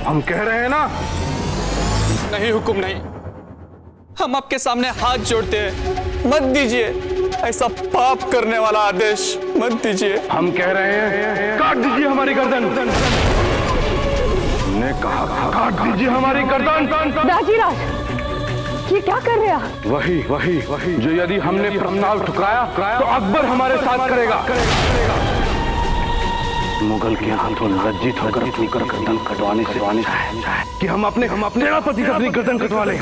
हम कह रहे हैं ना। नहीं हुकुम नहीं, हम आपके सामने हाथ जोड़ते हैं, मत दीजिए ऐसा पाप करने वाला आदेश, मत दीजिए। हम कह रहे हैं काट दीजिए हमारी गर्दन। हमने कहा काट दीजिए हमारी गर्दन। राजीराज, ये क्या कर रहे हैं? वही वही वही जो यदि हमने प्रस्ताव ठुकराया तो अकबर हमारे साथ करेगा। मुगल के हाथों लज्जित होकर अपनी गर्दन कटवाने से कि हम अपने सेनापति से अपनी गर्दन कटवा लें।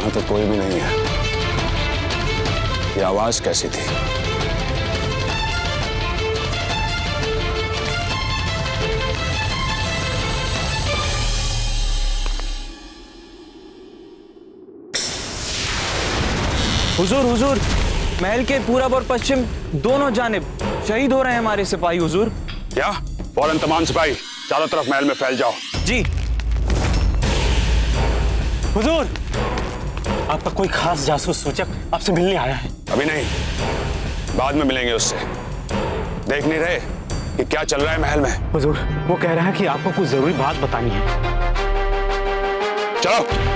तो कोई भी नहीं है। ये आवाज कैसी थी? हुजूर हुजूर, महल के पूरब और पश्चिम दोनों जानिब शहीद हो रहे हैं हमारे सिपाही हुजूर। क्या? फौरन तमाम सिपाही चारों तरफ महल में फैल जाओ। जी हुजूर, आपका कोई खास जासूस सूचक आपसे मिलने आया है। अभी नहीं, बाद में मिलेंगे उससे। देख नहीं रहे कि क्या चल रहा है महल में? हुजूर, वो कह रहा है कि आपको कुछ जरूरी बात बतानी है। चलो।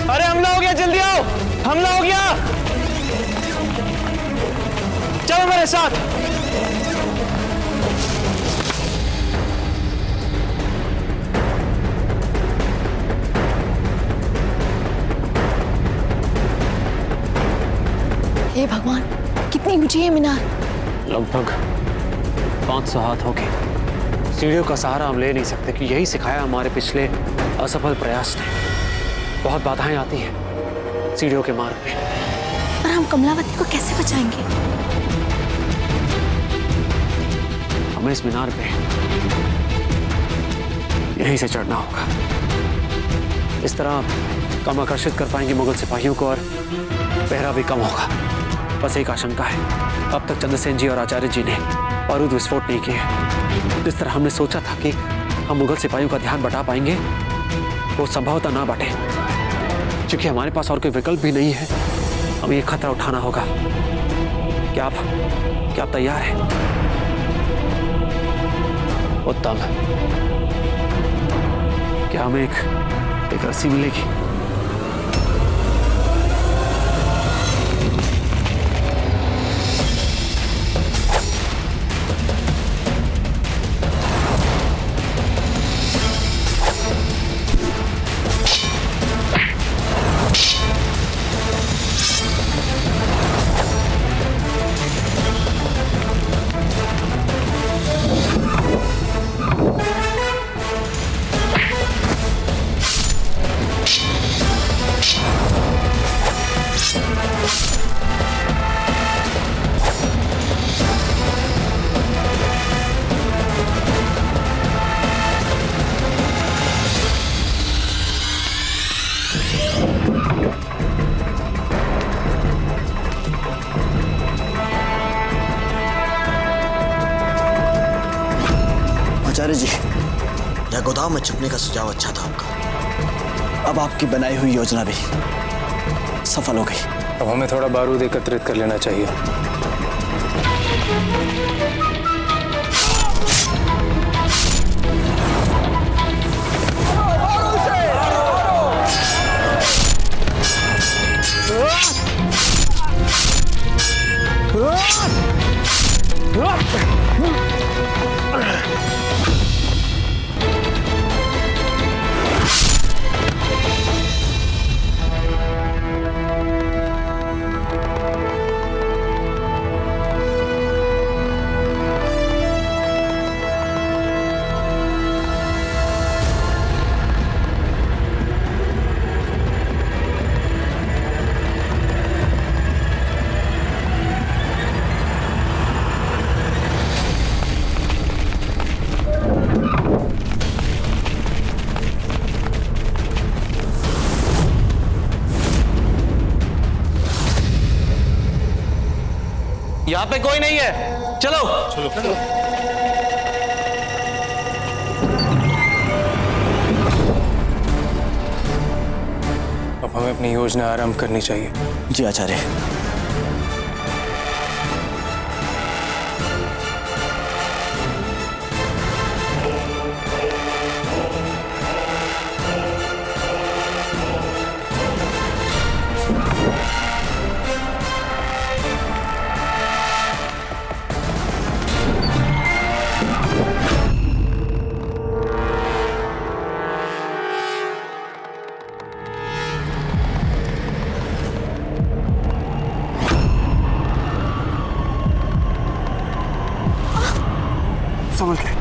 अरे हमला हो गया, जल्दी आओ, हमला हो गया, चलो मेरे साथ। हे भगवान, कितनी ऊंची है मीनार? लगभग 500 हाथ होंगे। सीढ़ियों का सहारा हम ले नहीं सकते कि यही सिखाया हमारे पिछले असफल प्रयास ने। बहुत बाधाएं आती हैं सीढ़ियों के मार्ग पे। पर हम कमलावती को कैसे बचाएंगे? हमें इस मीनार पे यहीं से चढ़ना होगा। इस तरह कम आकर्षित कर पाएंगे मुगल सिपाहियों को और पहरा भी कम होगा। बस एक आशंका है, अब तक चंद्रसेन जी और आचार्य जी ने बारूद विस्फोट नहीं किए। जिस तरह हमने सोचा था कि हम मुगल सिपाहियों का ध्यान बटा पाएंगे, वो संभवतः ना बटे, क्योंकि हमारे पास और कोई विकल्प भी नहीं है। हमें ये खतरा उठाना होगा। क्या आप तैयार हैं? उत्तम। क्या हमें एक रस्सी मिलेगी? आचार्य जी, यह गोदाम में छुपने का सुझाव अच्छा था आपका। अब आपकी बनाई हुई योजना भी सफल हो गई। अब हमें थोड़ा बारूद एकत्रित कर लेना चाहिए। यहाँ पे कोई नहीं है, चलो चलो। अब हमें अपनी योजना आरंभ करनी चाहिए। जी आचार्य। संभल के।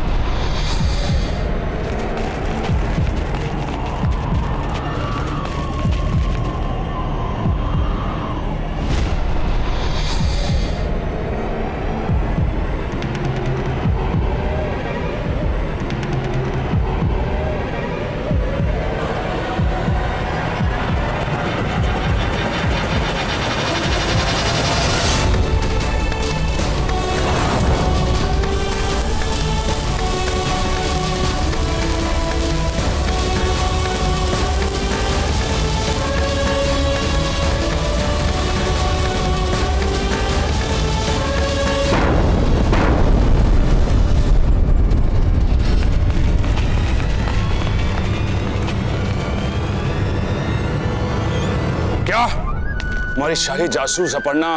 हमारी शाही जासूस अपर्णा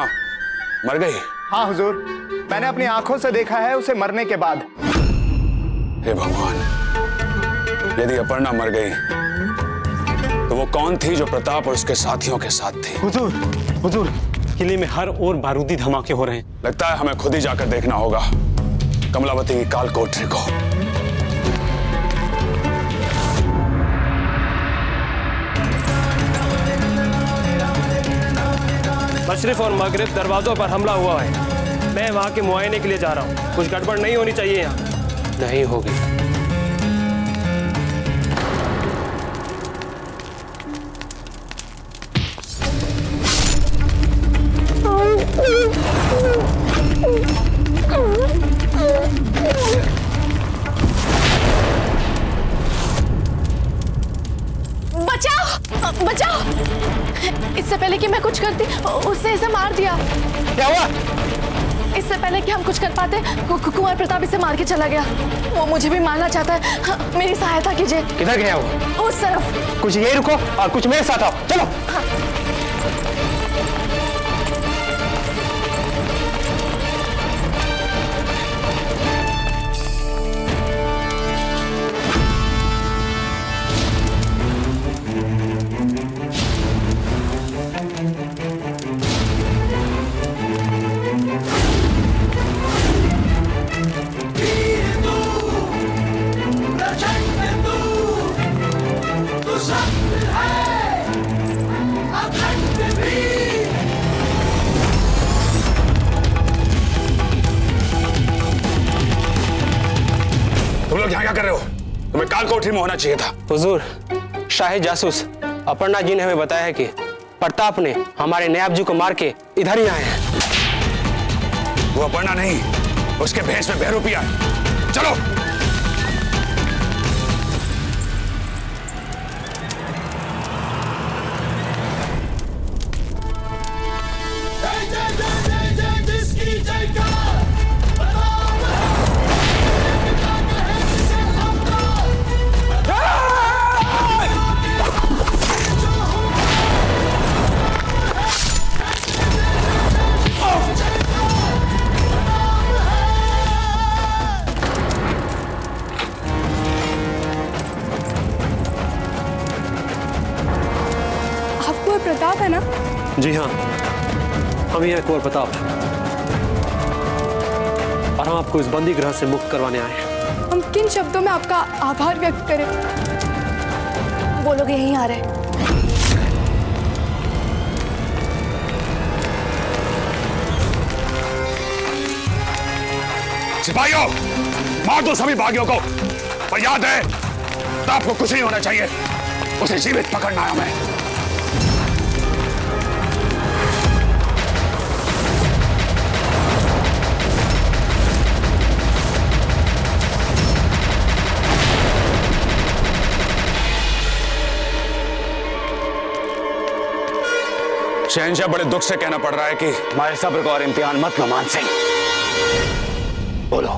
मर गई? हाँ हुजूर, मैंने अपनी आंखों से देखा है उसे मरने के बाद। हे भगवान, यदि अपर्णा मर गई तो वो कौन थी जो प्रताप और उसके साथियों के साथ थी? हुजूर, हुजूर, किले में हर ओर बारूदी धमाके हो रहे हैं। लगता है हमें खुद ही जाकर देखना होगा कमलावती की काल कोठरी को। मशरिफ और मगरिब दरवाजों पर हमला हुआ है। मैं वहाँ के मुआयने के लिए जा रहा हूँ। कुछ गड़बड़ नहीं होनी चाहिए यहाँ। नहीं होगी। बचाओ, बचाओ! इससे पहले कि मैं कुछ करती, उससे इसे मार दिया। क्या हुआ? इससे पहले कि हम कुछ कर पाते, कुंवर प्रताप इसे मार के चला गया। वो मुझे भी मारना चाहता है। हाँ, मेरी सहायता कीजिए। किधर गया वो? उस तरफ। कुछ यही रुको और कुछ मेरे साथ आओ। चलो। हाँ। तुम लोग यहाँ क्या कर रहे हो? तुम्हें काल कोठरी में होना चाहिए था। हुजूर, शाही जासूस अपर्णा जी ने हमें बताया है कि प्रताप ने हमारे नयाब जी को मार के इधर ही आए हैं। वो अपर्णा नहीं, उसके भेष में बहरूपिया है। चलो। प्रताप है ना? जी हाँ, हम ही हैं कुंवर प्रताप और हम आपको इस बंदी गृह से मुक्त करवाने आए हैं। हम किन शब्दों में आपका आभार व्यक्त करें? वो लोग यहीं आ रहे हैं। सिपाहियों, मार दो सभी बागियों को। पर याद है, प्रताप को कुछ नहीं होना चाहिए। उसे जीवित पकड़ना है हमें। शहंशाह, बड़े दुख से कहना पड़ रहा है कि हमारे सब्र को और इम्तिहान मत लो मान सिंह। बोलो।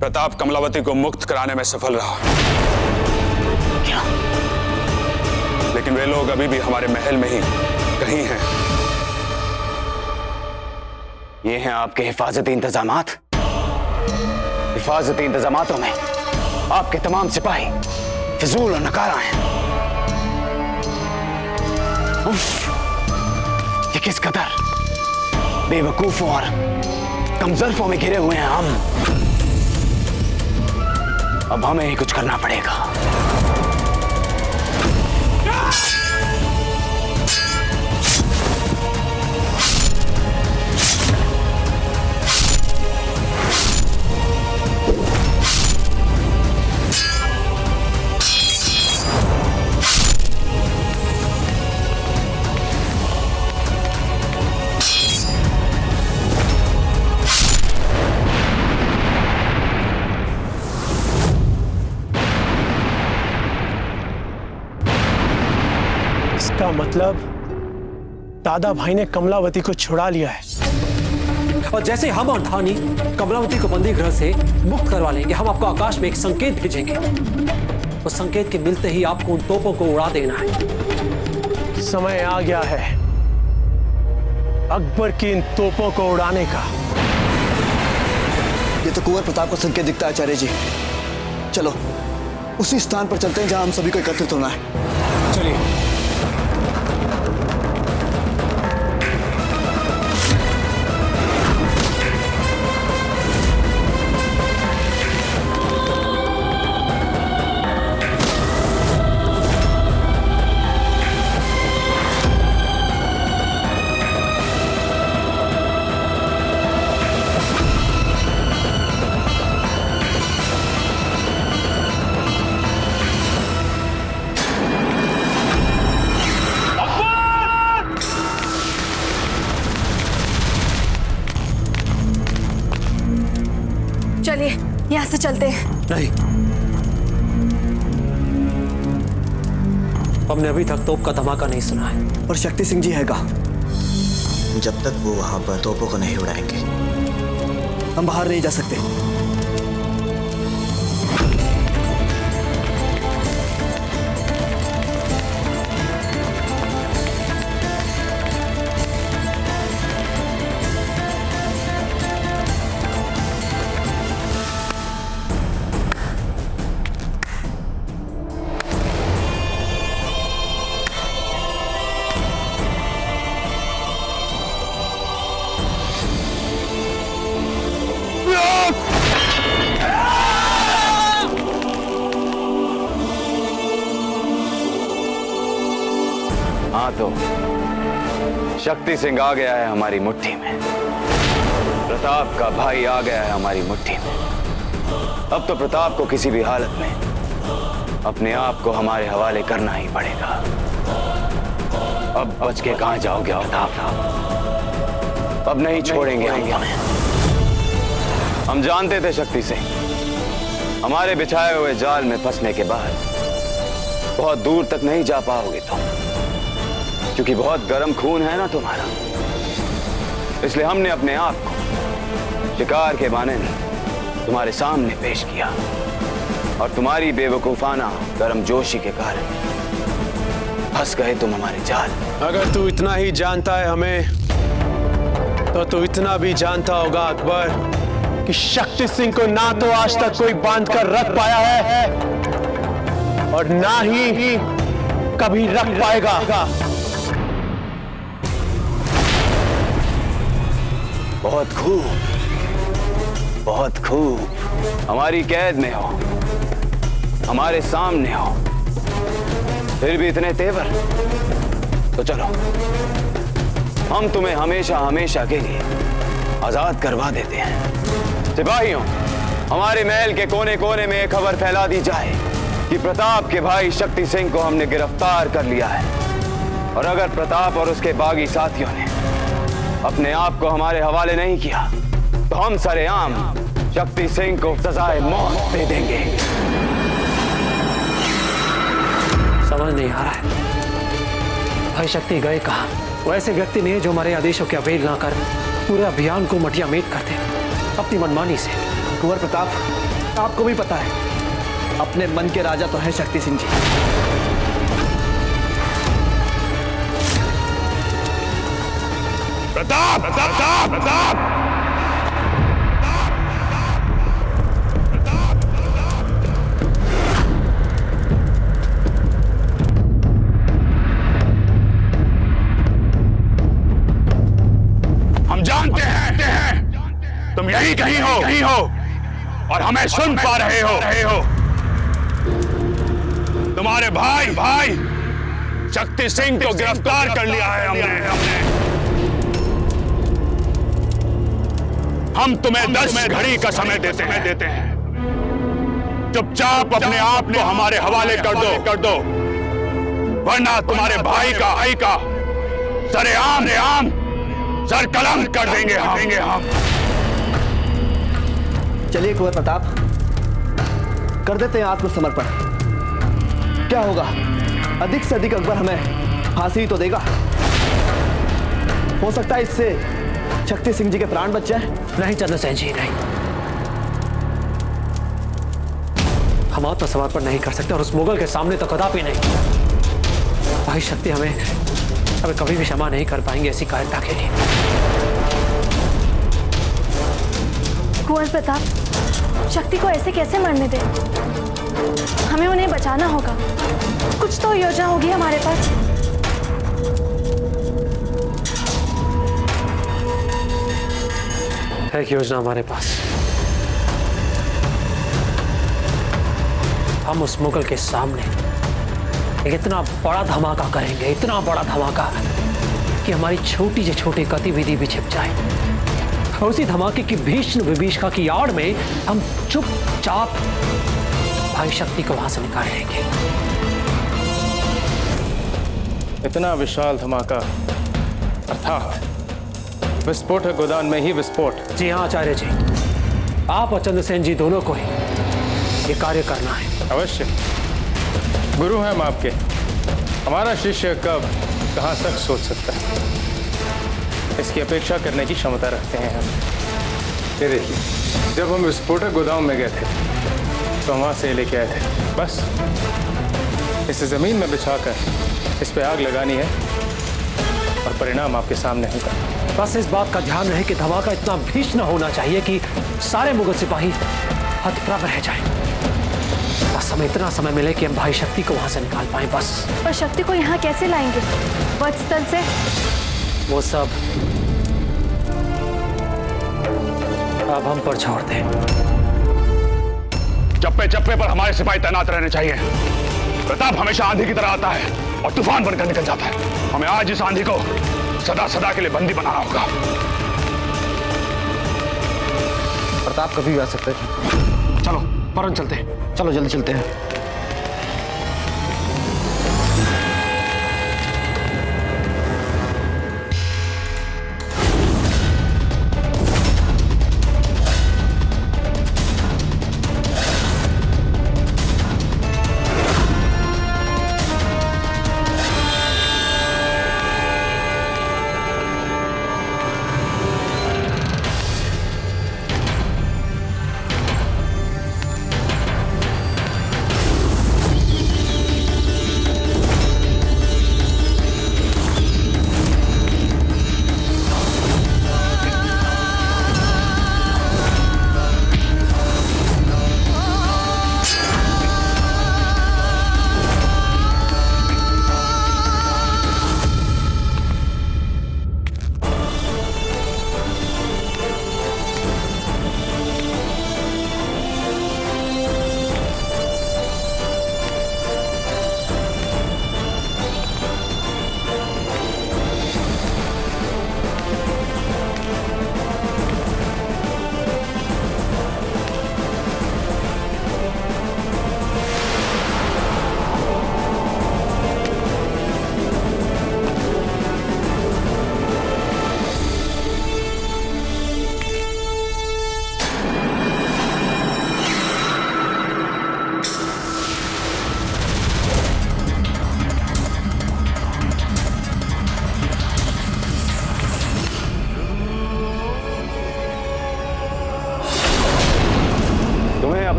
प्रताप कमलावती को मुक्त कराने में सफल रहा, क्या? लेकिन वे लोग अभी भी हमारे महल में ही कहीं हैं। ये हैं आपके हिफाजती इंतजामात। हिफाजती इंतजामातों में आपके तमाम सिपाही फिजूल और नकारा हैं। ये किस कदर बेवकूफों और कमजोरों में घिरे हुए हैं हम। अब हमें ही कुछ करना पड़ेगा। इसका मतलब दादा भाई ने कमलावती को छुड़ा लिया है। और जैसे हम और धानी कमलावती को बंदी गृह से मुक्त करवा लेंगे, हम आपको आकाश में एक संकेत भेजेंगे। उस संकेत के मिलते ही आपको उन तोपों को उड़ा देना है। समय आ गया है अकबर की इन तोपों को उड़ाने का। ये तो कुंवर प्रताप का संकेत दिखता है आचार्य जी। चलो उसी स्थान पर चलते हैं जहां हम सभी को एकत्रित होना है। चलिए। चलिए यहाँ से चलते हैं। नहीं, हमने अभी तक तोप का धमाका नहीं सुना है। और शक्ति सिंह जी हैगा। जब तक वो वहां पर तोपों को नहीं उड़ाएंगे हम बाहर नहीं जा सकते। हाँ तो शक्ति सिंह आ गया है हमारी मुट्ठी में। प्रताप का भाई आ गया है हमारी मुट्ठी में। अब तो प्रताप को किसी भी हालत में अपने आप को हमारे हवाले करना ही पड़ेगा। अब बच के कहां जाओगे प्रताप? अब नहीं छोड़ेंगे हम तुम्हें। हम जानते थे शक्ति सिंह, हमारे बिछाए हुए जाल में फंसने के बाद बहुत दूर तक नहीं जा पाओगे तुम, क्योंकि बहुत गर्म खून है ना तुम्हारा। इसलिए हमने अपने आप को शिकार के बाने में तुम्हारे सामने पेश किया और तुम्हारी बेवकूफाना गर्मजोशी के कारण फंस गए तुम हमारे जाल। अगर तू इतना ही जानता है हमें, तो तू इतना भी जानता होगा अकबर कि शक्ति सिंह को ना तो आज तक कोई बांध कर रख पाया है और ना ही कभी रख पाएगा। बहुत खूब, बहुत खूब। हमारी कैद में हो, हमारे सामने हो, फिर भी इतने तेवर। तो चलो हम तुम्हें हमेशा हमेशा के लिए आजाद करवा देते हैं। सिपाहियों, हमारे महल के कोने कोने में एक खबर फैला दी जाए कि प्रताप के भाई शक्ति सिंह को हमने गिरफ्तार कर लिया है। और अगर प्रताप और उसके बागी साथियों ने अपने आप को हमारे हवाले नहीं किया तो हम सरेआम शक्ति सिंह को सजाए मौत दे देंगे। समझ नहीं आ रहा है भाई शक्ति गए कहां? वो ऐसे व्यक्ति नहीं है जो हमारे आदेशों की अवहेलना ना कर पूरे अभियान को मटिया मेट कर दे अपनी मनमानी से। कुंवर प्रताप, आपको भी पता है अपने मन के राजा तो है शक्ति सिंह जी। प्रताप प्रताप प्रताप हम जानते हैं तुम यही कहीं हो और हमें सुन पा रहे हो। तुम्हारे भाई शक्ति सिंह को गिरफ्तार कर लिया है हमने। हम तुम्हें 10 घड़ी का समय देते हैं। चुपचाप अपने आप को हमारे हवाले कर दो वरना तुम्हारे भाई का सरेआम सर कलम कर देंगे हम। चलिए कुंवर प्रताप, कर देते हैं आत्मसमर्पण। क्या होगा, अधिक से अधिक अकबर हमें फांसी तो देगा। हो सकता है इससे शक्ति सिंह जी के प्राण बच जाए। नहीं चंद्रसेन जी, नहीं, हम आत्मसमर्पण नहीं कर सकते और उस मुगल के सामने तो कदापि नहीं। भाई शक्ति हमें कभी भी क्षमा नहीं कर पाएंगे ऐसी कायरता के लिए। कुंवर प्रताप, शक्ति को ऐसे कैसे मरने दे? हमें उन्हें बचाना होगा। कुछ तो योजना होगी हमारे पास। एक योजना हमारे पास। हम उस मुगल के सामने एक इतना बड़ा धमाका करेंगे, इतना बड़ा धमाका कि हमारी छोटी से छोटी गतिविधि भी छिप जाए। उसी धमाके की भीषण विभीषिका की आड़ में हम चुपचाप भाई शक्ति को वहां से निकाल लेंगे। इतना विशाल धमाका अर्थात विस्फोटक गोदान में ही विस्फोट। जी हाँ आचार्य जी, आप और चंद्रसेन जी दोनों को ही ये कार्य करना है। अवश्य, गुरु हैं हम आपके। हमारा शिष्य कब कहाँ तक सोच सकता है, इसकी अपेक्षा करने की क्षमता रखते हैं हम। ये देखिए, जब हम विस्फोटक गोदाम में गए थे तो हम वहाँ से लेके आए थे। बस इसे जमीन में बिछाकर इस पे आग लगानी है और परिणाम आपके सामने होगा। बस इस बात का ध्यान रहे कि धमाका इतना भीषण होना चाहिए कि सारे मुगल सिपाही हतप्रभ रह जाएं। बस हमें इतना समय मिले कि हम भाई शक्ति को वहां से निकाल पाएं बस। और शक्ति को यहाँ कैसे लाएंगे? वत्स्थल से? वो सब अब हम पर छोड़ दें। चप्पे चप्पे पर हमारे सिपाही तैनात रहने चाहिए। प्रताप हमेशा आंधी की तरह आता है और तूफान बनकर निकल जाता है। हमें आज इस आंधी को सदा सदा के लिए बंदी बनाना होगा। प्रताप कभी भी आ सकते हैं। चलो फौरन चलते हैं। चलो जल्दी चलते हैं।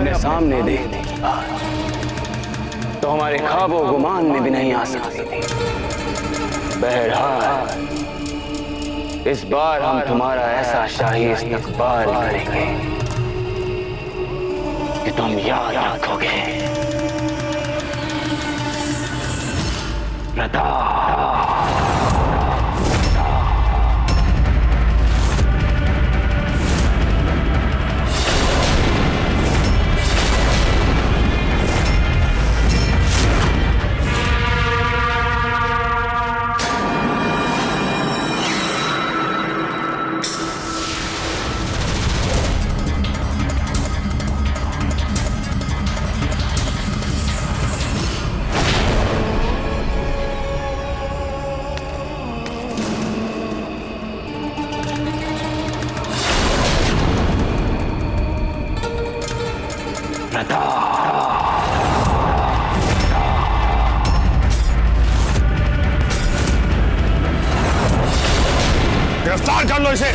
अपने सामने देखने की बात तो हमारे ख्वाबो गुमान में भी नहीं आ सकती थी। बहरहाल इस बार हम तुम्हारा ऐसा शाही इस्तकबाल करेंगे कि तुम याद रखोगे। प्रताप गिरफ्तार कर लो इसे।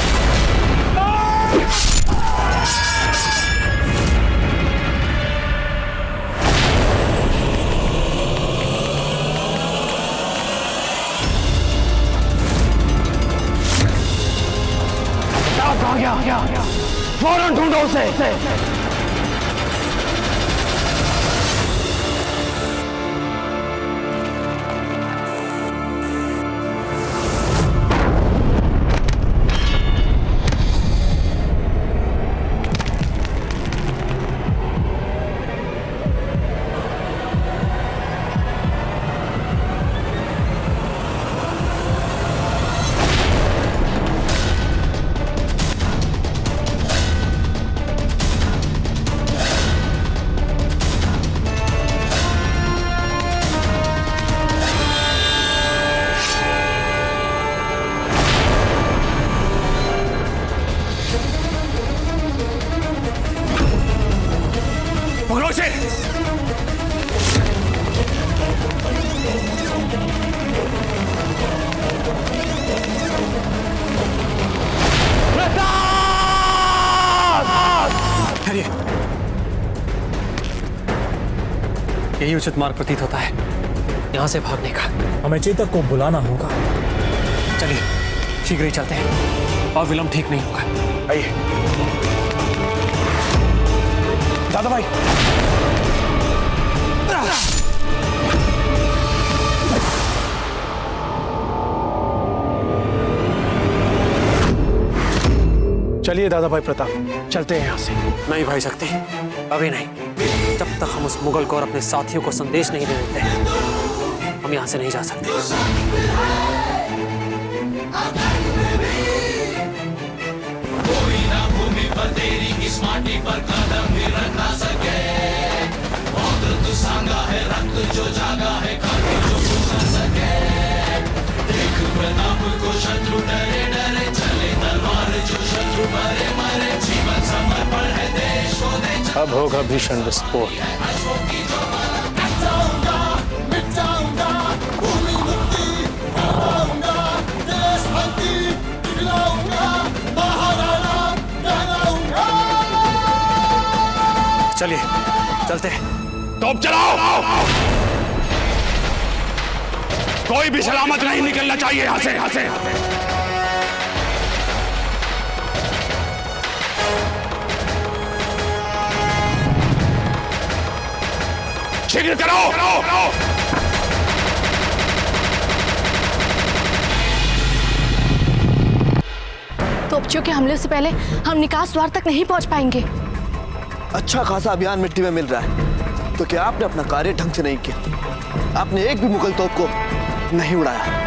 कहाँ गया? फौरन ढूंढो उसे। पकड़ो इसे। ठहरिए, यही उचित मार्ग प्रतीत होता है यहां से भागने का। हमें चेतक को बुलाना होगा। चलिए शीघ्र ही चलते हैं और विलंब ठीक नहीं होगा। आइए दादा भाई। चलिए दादा भाई प्रताप, चलते हैं यहाँ से। नहीं भाई शक्ति, अभी नहीं। जब तक हम उस मुगल को और अपने साथियों को संदेश नहीं दे देते हम यहाँ से नहीं जा सकते। कोई ना भूमि पर तेरी इस माटी पर कदम भी रख ना सके। बहुत तू सांगा है रक्त जो जागा है काटी जो छू ना सके। देख प्रताप को शत्रु डरे डरे चले तलवार जो शत्रु मरे मरे। जीवन समर्पण है देश को दे। अब होगा भीषण विस्फोट। चलिए चलते हैं। तोप चलाओ। कोई भी सलामत नहीं निकलना चाहिए यहाँ से। शीघ्र करो। तोपचियों के हमले से पहले हम निकास द्वार तक नहीं पहुंच पाएंगे। अच्छा खासा अभियान मिट्टी में मिल रहा है, तो क्या आपने अपना कार्य ढंग से नहीं किया? आपने एक भी मुगल तोप को नहीं उड़ाया।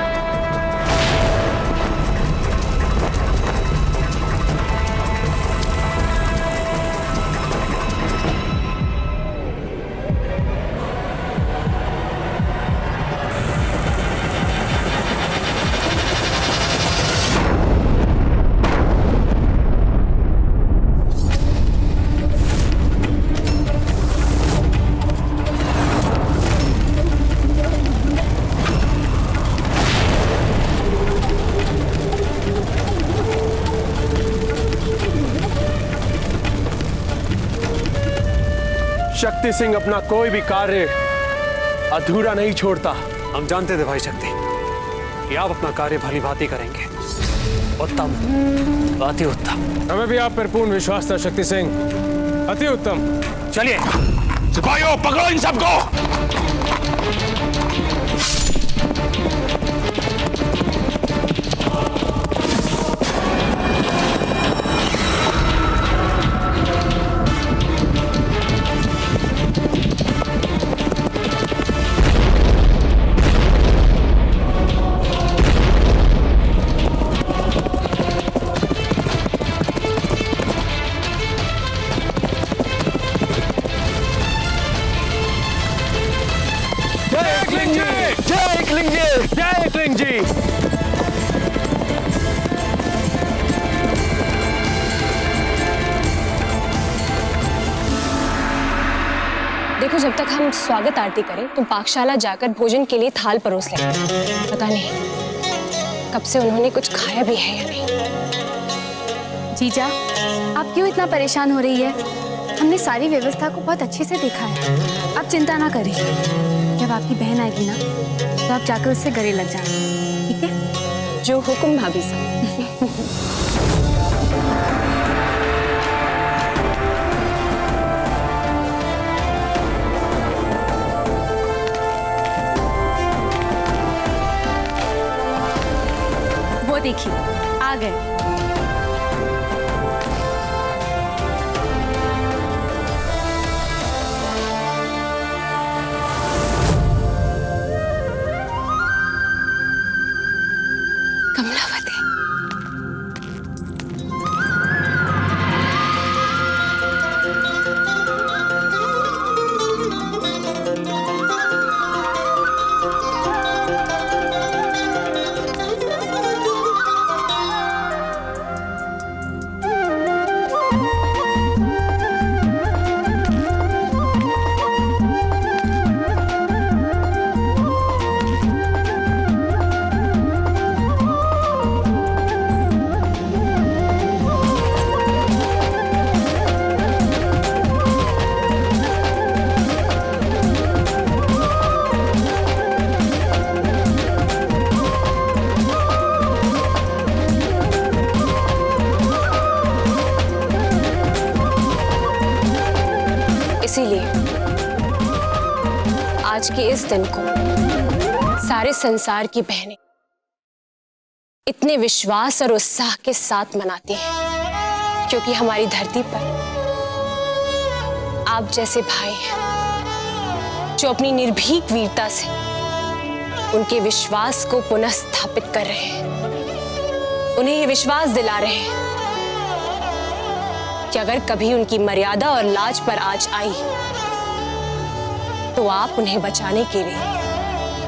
शक्ति सिंह अपना कोई भी कार्य अधूरा नहीं छोड़ता। हम जानते थे भाई शक्ति कि आप अपना कार्य भली भांति करेंगे। उत्तम, अति उत्तम। हमें भी आप पर पूर्ण विश्वास था शक्ति सिंह। अति उत्तम। चलिए सिपाहियों, पकड़ो इन सबको। जय एकलिंग जी। देखो, जब तक हम स्वागत आरती करें तुम पाकशाला जाकर भोजन के लिए थाल परोस लेना। पता नहीं कब से उन्होंने कुछ खाया भी है या नहीं। जीजा, आप क्यों इतना परेशान हो रही है? हमने सारी व्यवस्था को बहुत अच्छे से देखा है। आप चिंता ना करें। जब आपकी बहन आएगी ना तो आप जाकर उससे गले लग जाना, ठीक है? जो हुक्म भाभी साहब। वो देखिए आ गए। कमलावती, इसीलिए आज के इस दिन को सारे संसार की बहनें इतने विश्वास और उत्साह के साथ मनाती हैं, क्योंकि हमारी धरती पर आप जैसे भाई हैं जो अपनी निर्भीक वीरता से उनके विश्वास को पुनः स्थापित कर रहे हैं। उन्हें यह विश्वास दिला रहे हैं कि अगर कभी उनकी मर्यादा और लाज पर आंच आई तो आप उन्हें बचाने के लिए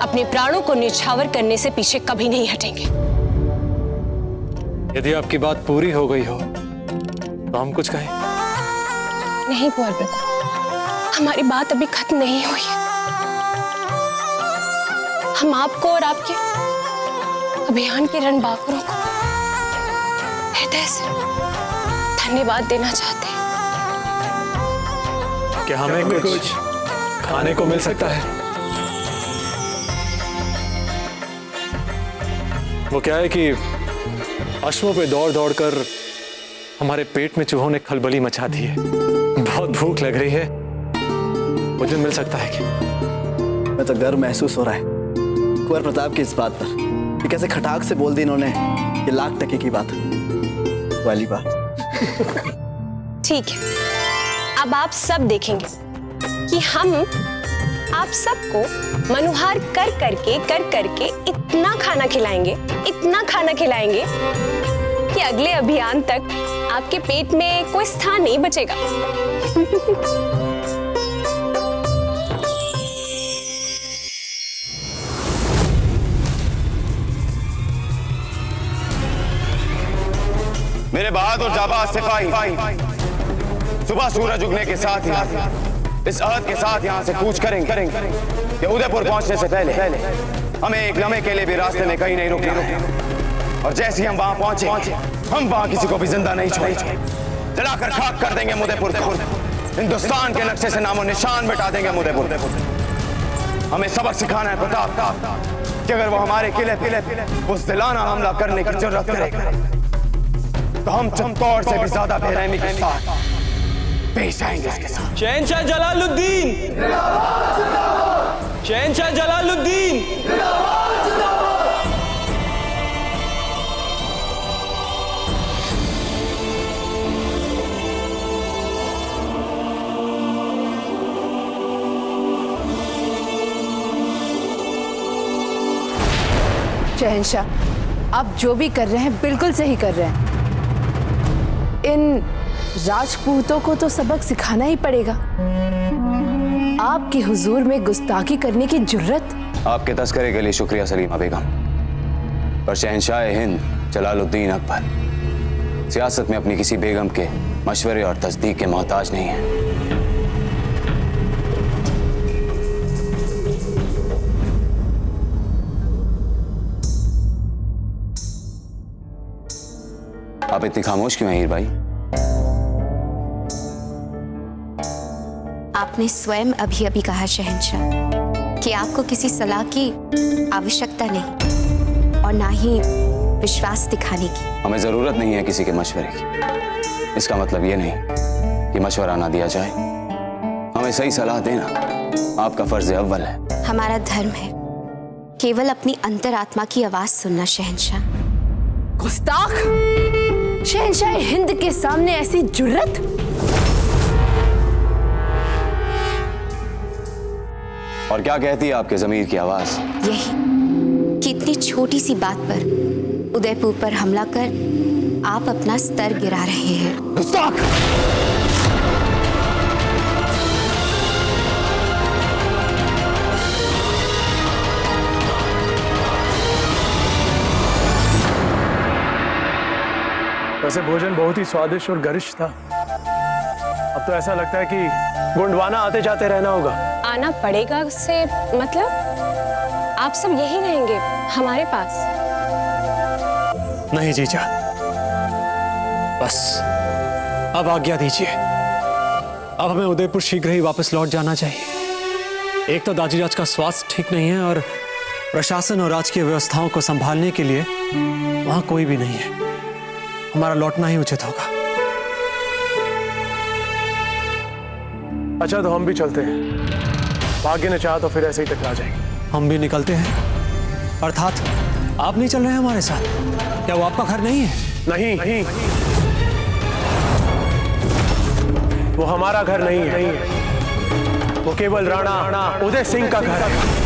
अपने प्राणों को न्यौछावर करने से पीछे कभी नहीं हटेंगे। यदि आपकी बात पूरी हो गई हो तो हम कुछ कहें? नहीं पौरव्रता, हमारी बात अभी खत्म नहीं हुई है। हम आपको और आपके अभियान के रणबांकुरों को हृदय से धन्यवाद देना चाहते हैं। क्या हमें कुछ खाने को मिल सकता है? वो क्या है कि अश्वों पे दौड़ दौड़ कर हमारे पेट में चूहों ने खलबली मचा दी है। बहुत भूख लग रही है, मुझे मिल सकता है क्या? मैं तो गर्व महसूस हो रहा है कुंवर प्रताप की इस बात पर कि कैसे खटाक से बोल दी इन्होंने ये लाख टके की बात वाली बात। ठीक है, अब आप सब देखेंगे कि हम आप सबको मनुहार कर करके इतना खाना खिलाएंगे कि अगले अभियान तक आपके पेट में कोई स्थान नहीं बचेगा। मेरे बहादुर जाबाज सिपाही सुबह सूरज उगने के साथ ही इस अहद के साथ यहाँ से कूच करेंगे कि उदयपुर पहुंचने से पहले हमें एक लम्हे के लिए भी रास्ते में कहीं नहीं रुकना है। और जैसे ही हम वहां पहुंचे हम वहां किसी को भी जिंदा नहीं छोड़ेंगे, जलाकर खाक कर देंगे उदयपुर को। हिंदुस्तान के नक्शे से नामो निशान मिटा देंगे हम उदयपुर। हमें सबक सिखाना है प्रताप कि अगर वो हमारे किले बुज़दिलाना हमला करने की जरूरत करेगा तो हम चमकौर से भी ज्यादा बेरहमी के साथ पेश आएंगे इसके साथ। शहंशाह जलालुद्दीन, शहंशाह जलालुद्दीन। शहंशाह, आप जो भी कर रहे हैं बिल्कुल सही कर रहे हैं। इन राजपूतों को तो सबक सिखाना ही पड़ेगा। आपके हुजूर में गुस्ताखी करने की जुर्रत। आपके तस्करे के लिए शुक्रिया सलीमा बेगम, पर शहंशाह हिंद जलालुद्दीन अकबर सियासत में अपनी किसी बेगम के मशवरे और तस्दीक के मोहताज नहीं है। आप इतनी खामोश क्यों हैं हीर भाई? आपने स्वयं अभी अभी कहा शहंशाह कि आपको किसी सलाह की आवश्यकता नहीं और ना ही विश्वास दिखाने की। हमें जरूरत नहीं है किसी के मशवरे की। इसका मतलब ये नहीं कि मशवरा ना दिया जाए। हमें सही सलाह देना आपका फर्ज अव्वल है। हमारा धर्म है केवल अपनी अंतरात्मा की आवाज सुनना शहंशाह। गुस्ताख! शहंशाह हिंद के सामने ऐसी जुर्रत! और क्या कहती है आपके ज़मीर की आवाज? यही कि इतनी छोटी सी बात पर उदयपुर पर हमला कर आप अपना स्तर गिरा रहे हैं। गुस्ताख! वैसे भोजन बहुत ही स्वादिष्ट और गरिष्ठ था। अब तो ऐसा लगता है कि गुंडवाना आते जाते रहना होगा। आना पड़ेगा से मतलब आप सब यही रहेंगे हमारे पास? नहीं जीजा, बस अब आज्ञा दीजिए। अब हमें उदयपुर शीघ्र ही वापस लौट जाना चाहिए। एक तो दाजीराज का स्वास्थ्य ठीक नहीं है और प्रशासन और राजकीय व्यवस्थाओं को संभालने के लिए वहां कोई भी नहीं है। हमारा लौटना ही उचित होगा। अच्छा, तो हम भी चलते हैं। भाग्य ने चाहा तो फिर ऐसे ही टकरा जाएंगे। हम भी निकलते हैं। अर्थात आप नहीं चल रहे हैं हमारे साथ? क्या वो आपका घर नहीं है? नहीं, वो हमारा घर नहीं है। वो केवल राणा उदय सिंह का घर है।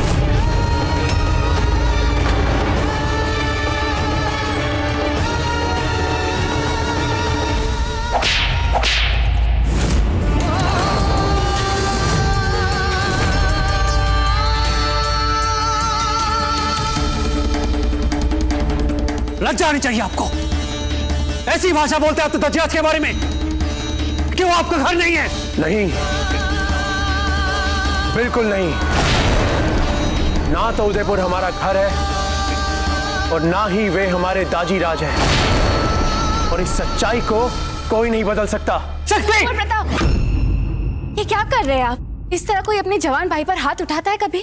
लग जानी चाहिए आपको। ऐसी भाषा बोलते हैं आप तो दाजीराज के बारे में कि वो आपका घर नहीं है। नहीं, बिल्कुल नहीं। ना तो उदयपुर हमारा घर है और ना ही वे हमारे दाजीराज हैं। और इस सच्चाई को कोई नहीं बदल सकता। शक्ति! प्रताप! ये क्या कर रहे हैं आप? इस तरह कोई अपने जवान भाई पर हाथ उठाता है कभी?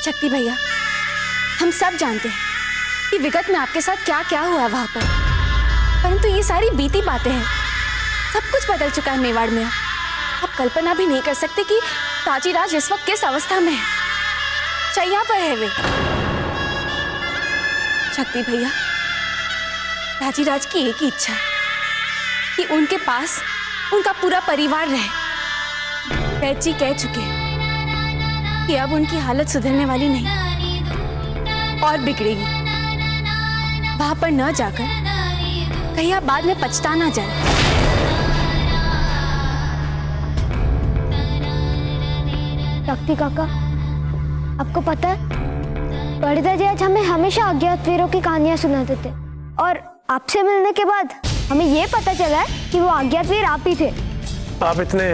शक्ति भैया, हम सब जानते हैं कि विगत में आपके साथ क्या क्या हुआ वहां पर, परंतु ये सारी बीती बातें हैं। सब कुछ बदल चुका है मेवाड़ में। आप कल्पना भी नहीं कर सकते कि दाजीराज इस वक्त किस अवस्था में है। शैया पर है वे। शक्ति भैया, दाजीराज की एक ही इच्छा है कि उनके पास उनका पूरा परिवार रहे। वैद्य जी कह चुके हैं कि अब उनकी हालत सुधरने वाली नहीं और बिगड़ेगी। वहां पर न जाकर कहीं आप बाद में पछता ना जाए। शक्ति काका, आपको पता है बड़े दाजीराज हमें हमेशा अज्ञात वीरों की कहानियां सुनाते थे और आपसे मिलने के बाद हमें ये पता चला है कि वो अज्ञात वीर आप ही थे। आप इतने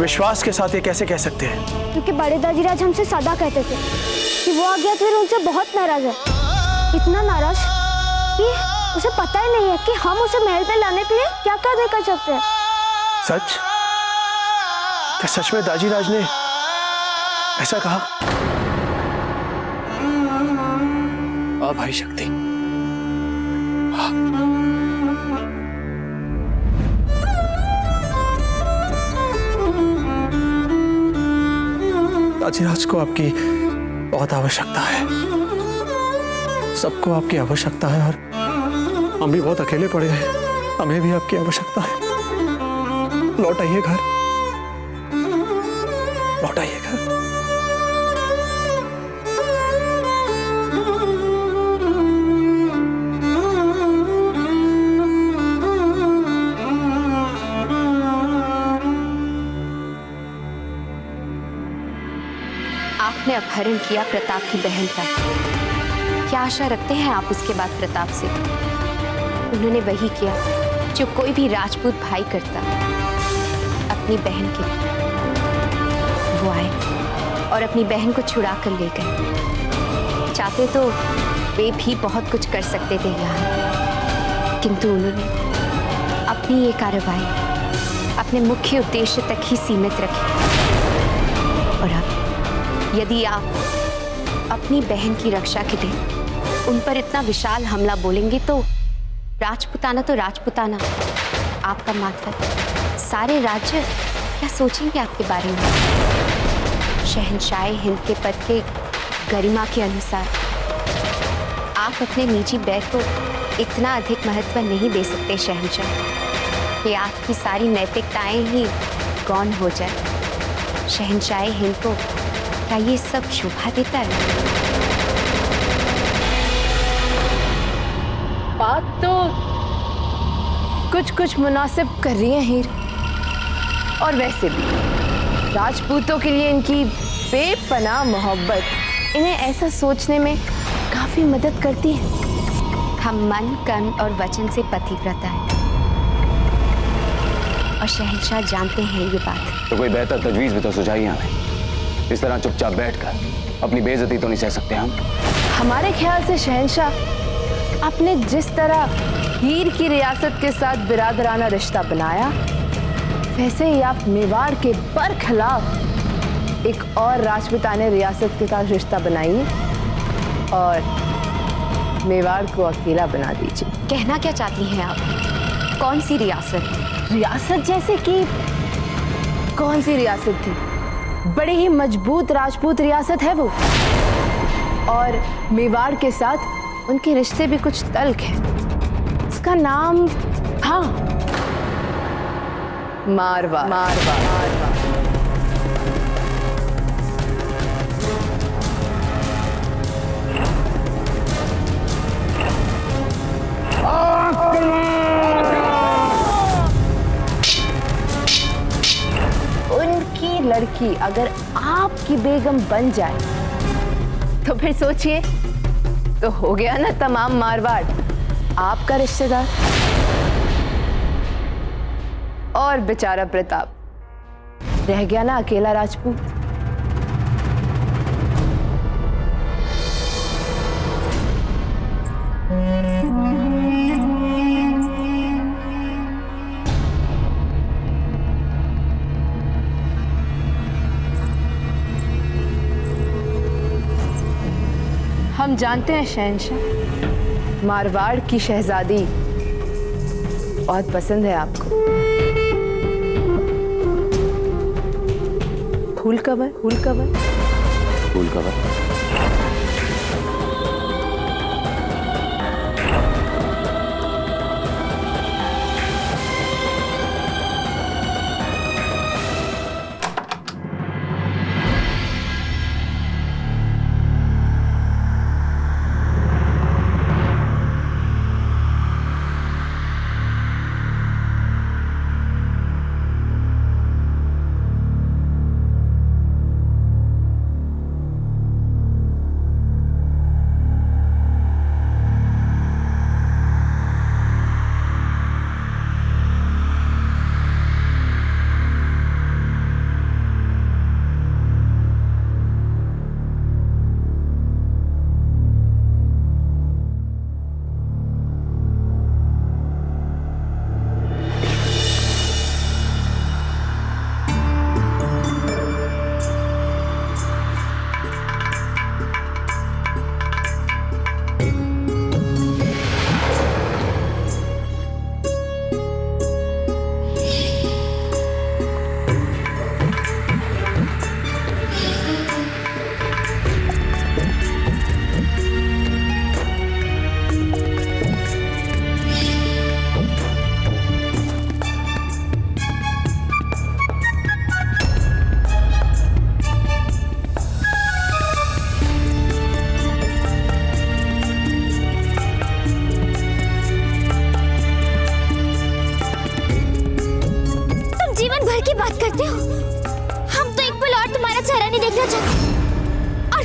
विश्वास के साथ ये कैसे कह सकते हैं? क्योंकि बड़े दाजीराज हमसे सदा कहते थे कि वो अज्ञात वीर उनसे बहुत नाराज है। इतना नाराज कि उसे पता ही नहीं है कि हम उसे महल में लाने के लिए क्या क्या नहीं कर सकते हैं। सच? क्या सच में दाजीराज ने ऐसा कहा? भाई शक्ति, दाजीराज को आपकी बहुत आवश्यकता है, सबको आपकी आवश्यकता है, और हम भी बहुत अकेले पड़े हैं, हमें भी आपकी आवश्यकता है। लौट आइए घर, लौट आइए घर। आपने अपहरण किया प्रताप की बहन का। क्या आशा रखते हैं आप उसके बाद प्रताप से? उन्होंने वही किया जो कोई भी राजपूत भाई करता, अपनी बहन के लिए। वो आए और अपनी बहन को छुड़ा कर ले गए। चाहते तो वे भी बहुत कुछ कर सकते थे यहाँ, किंतु उन्होंने अपनी ये कार्रवाई अपने मुख्य उद्देश्य तक ही सीमित रखी। और अब यदि आप अपनी बहन की रक्षा के लिए उन पर इतना विशाल हमला बोलेंगे तो राजपुताना, आपका माथा, सारे राज्य क्या सोचेंगे आपके बारे में? शहंशाह हिंद के पद के गरिमा के अनुसार आप अपने निजी बैर को इतना अधिक महत्व नहीं दे सकते शहंशाह, कि आपकी सारी नैतिकताएं ही गौण हो जाए। शहंशाह हिंद को क्या ये सब शोभा देता है? बात तो कुछ मुनासिब कर रही है हीर, और वैसे भी राजपूतों के लिए इनकी बेपनाह मोहब्बत इन्हें ऐसा सोचने में काफी मदद करती है। हम मन, कर्म और वचन से पतिव्रता है, और शहंशाह जानते हैं ये बात। तो कोई बेहतर तजवीज भी तो सुझाइए हमें। इस तरह चुपचाप बैठकर अपनी बेइज्जती तो नहीं सह सकते हम। हमारे ख्याल से शहंशाह, आपने जिस तरह हीर की रियासत के साथ बिरादराना रिश्ता बनाया, वैसे ही आप मेवाड़ के बरखिलाफ एक और राजपूताना रियासत के साथ रिश्ता बनाइए और मेवाड़ को अकेला बना दीजिए। कहना क्या चाहती हैं आप? कौन सी रियासत? रियासत जैसे कि कौन सी रियासत थी? बड़ी ही मजबूत राजपूत रियासत है वो, और मेवाड़ के साथ उनके रिश्ते भी कुछ तल्ख हैं। उसका नाम, हाँ, मारवाड़। उनकी लड़की अगर आपकी बेगम बन जाए तो फिर सोचिए, तो हो गया ना तमाम मारवाड़ आपका रिश्तेदार। और बेचारा प्रताप रह गया ना अकेला राजपूत। हम जानते हैं शहंशाह, मारवाड़ की शहजादी बहुत पसंद है आपको। Full cover.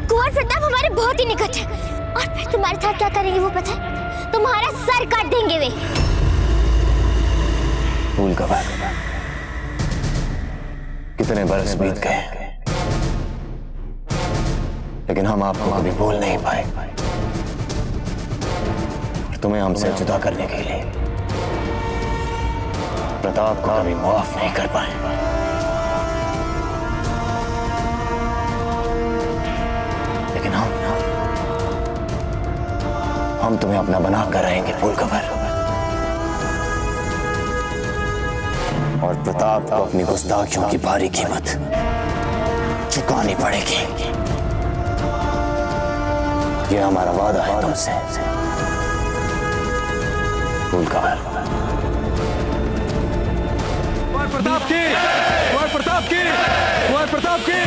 कुंवर प्रताप हमारे बहुत ही निकट है और फिर तुम्हारे साथ क्या करेंगे वो पता है? तुम्हारा सर काट देंगे वे। भूल कवर, कितने बरस बीत गए लेकिन हम आपको कभी भूल नहीं पाए और तुम्हें हमसे जुदा करने के लिए प्रताप को कभी माफ नहीं कर पाए। लेकिन हम तुम्हें अपना बना कर रहेंगे फूल कवर, और प्रताप को अपनी गुस्ताखियों की भारी कीमत चुकानी पड़ेगी। ये हमारा वादा है तुमसे फूल कवर। प्रताप की, प्रताप की, प्रताप की,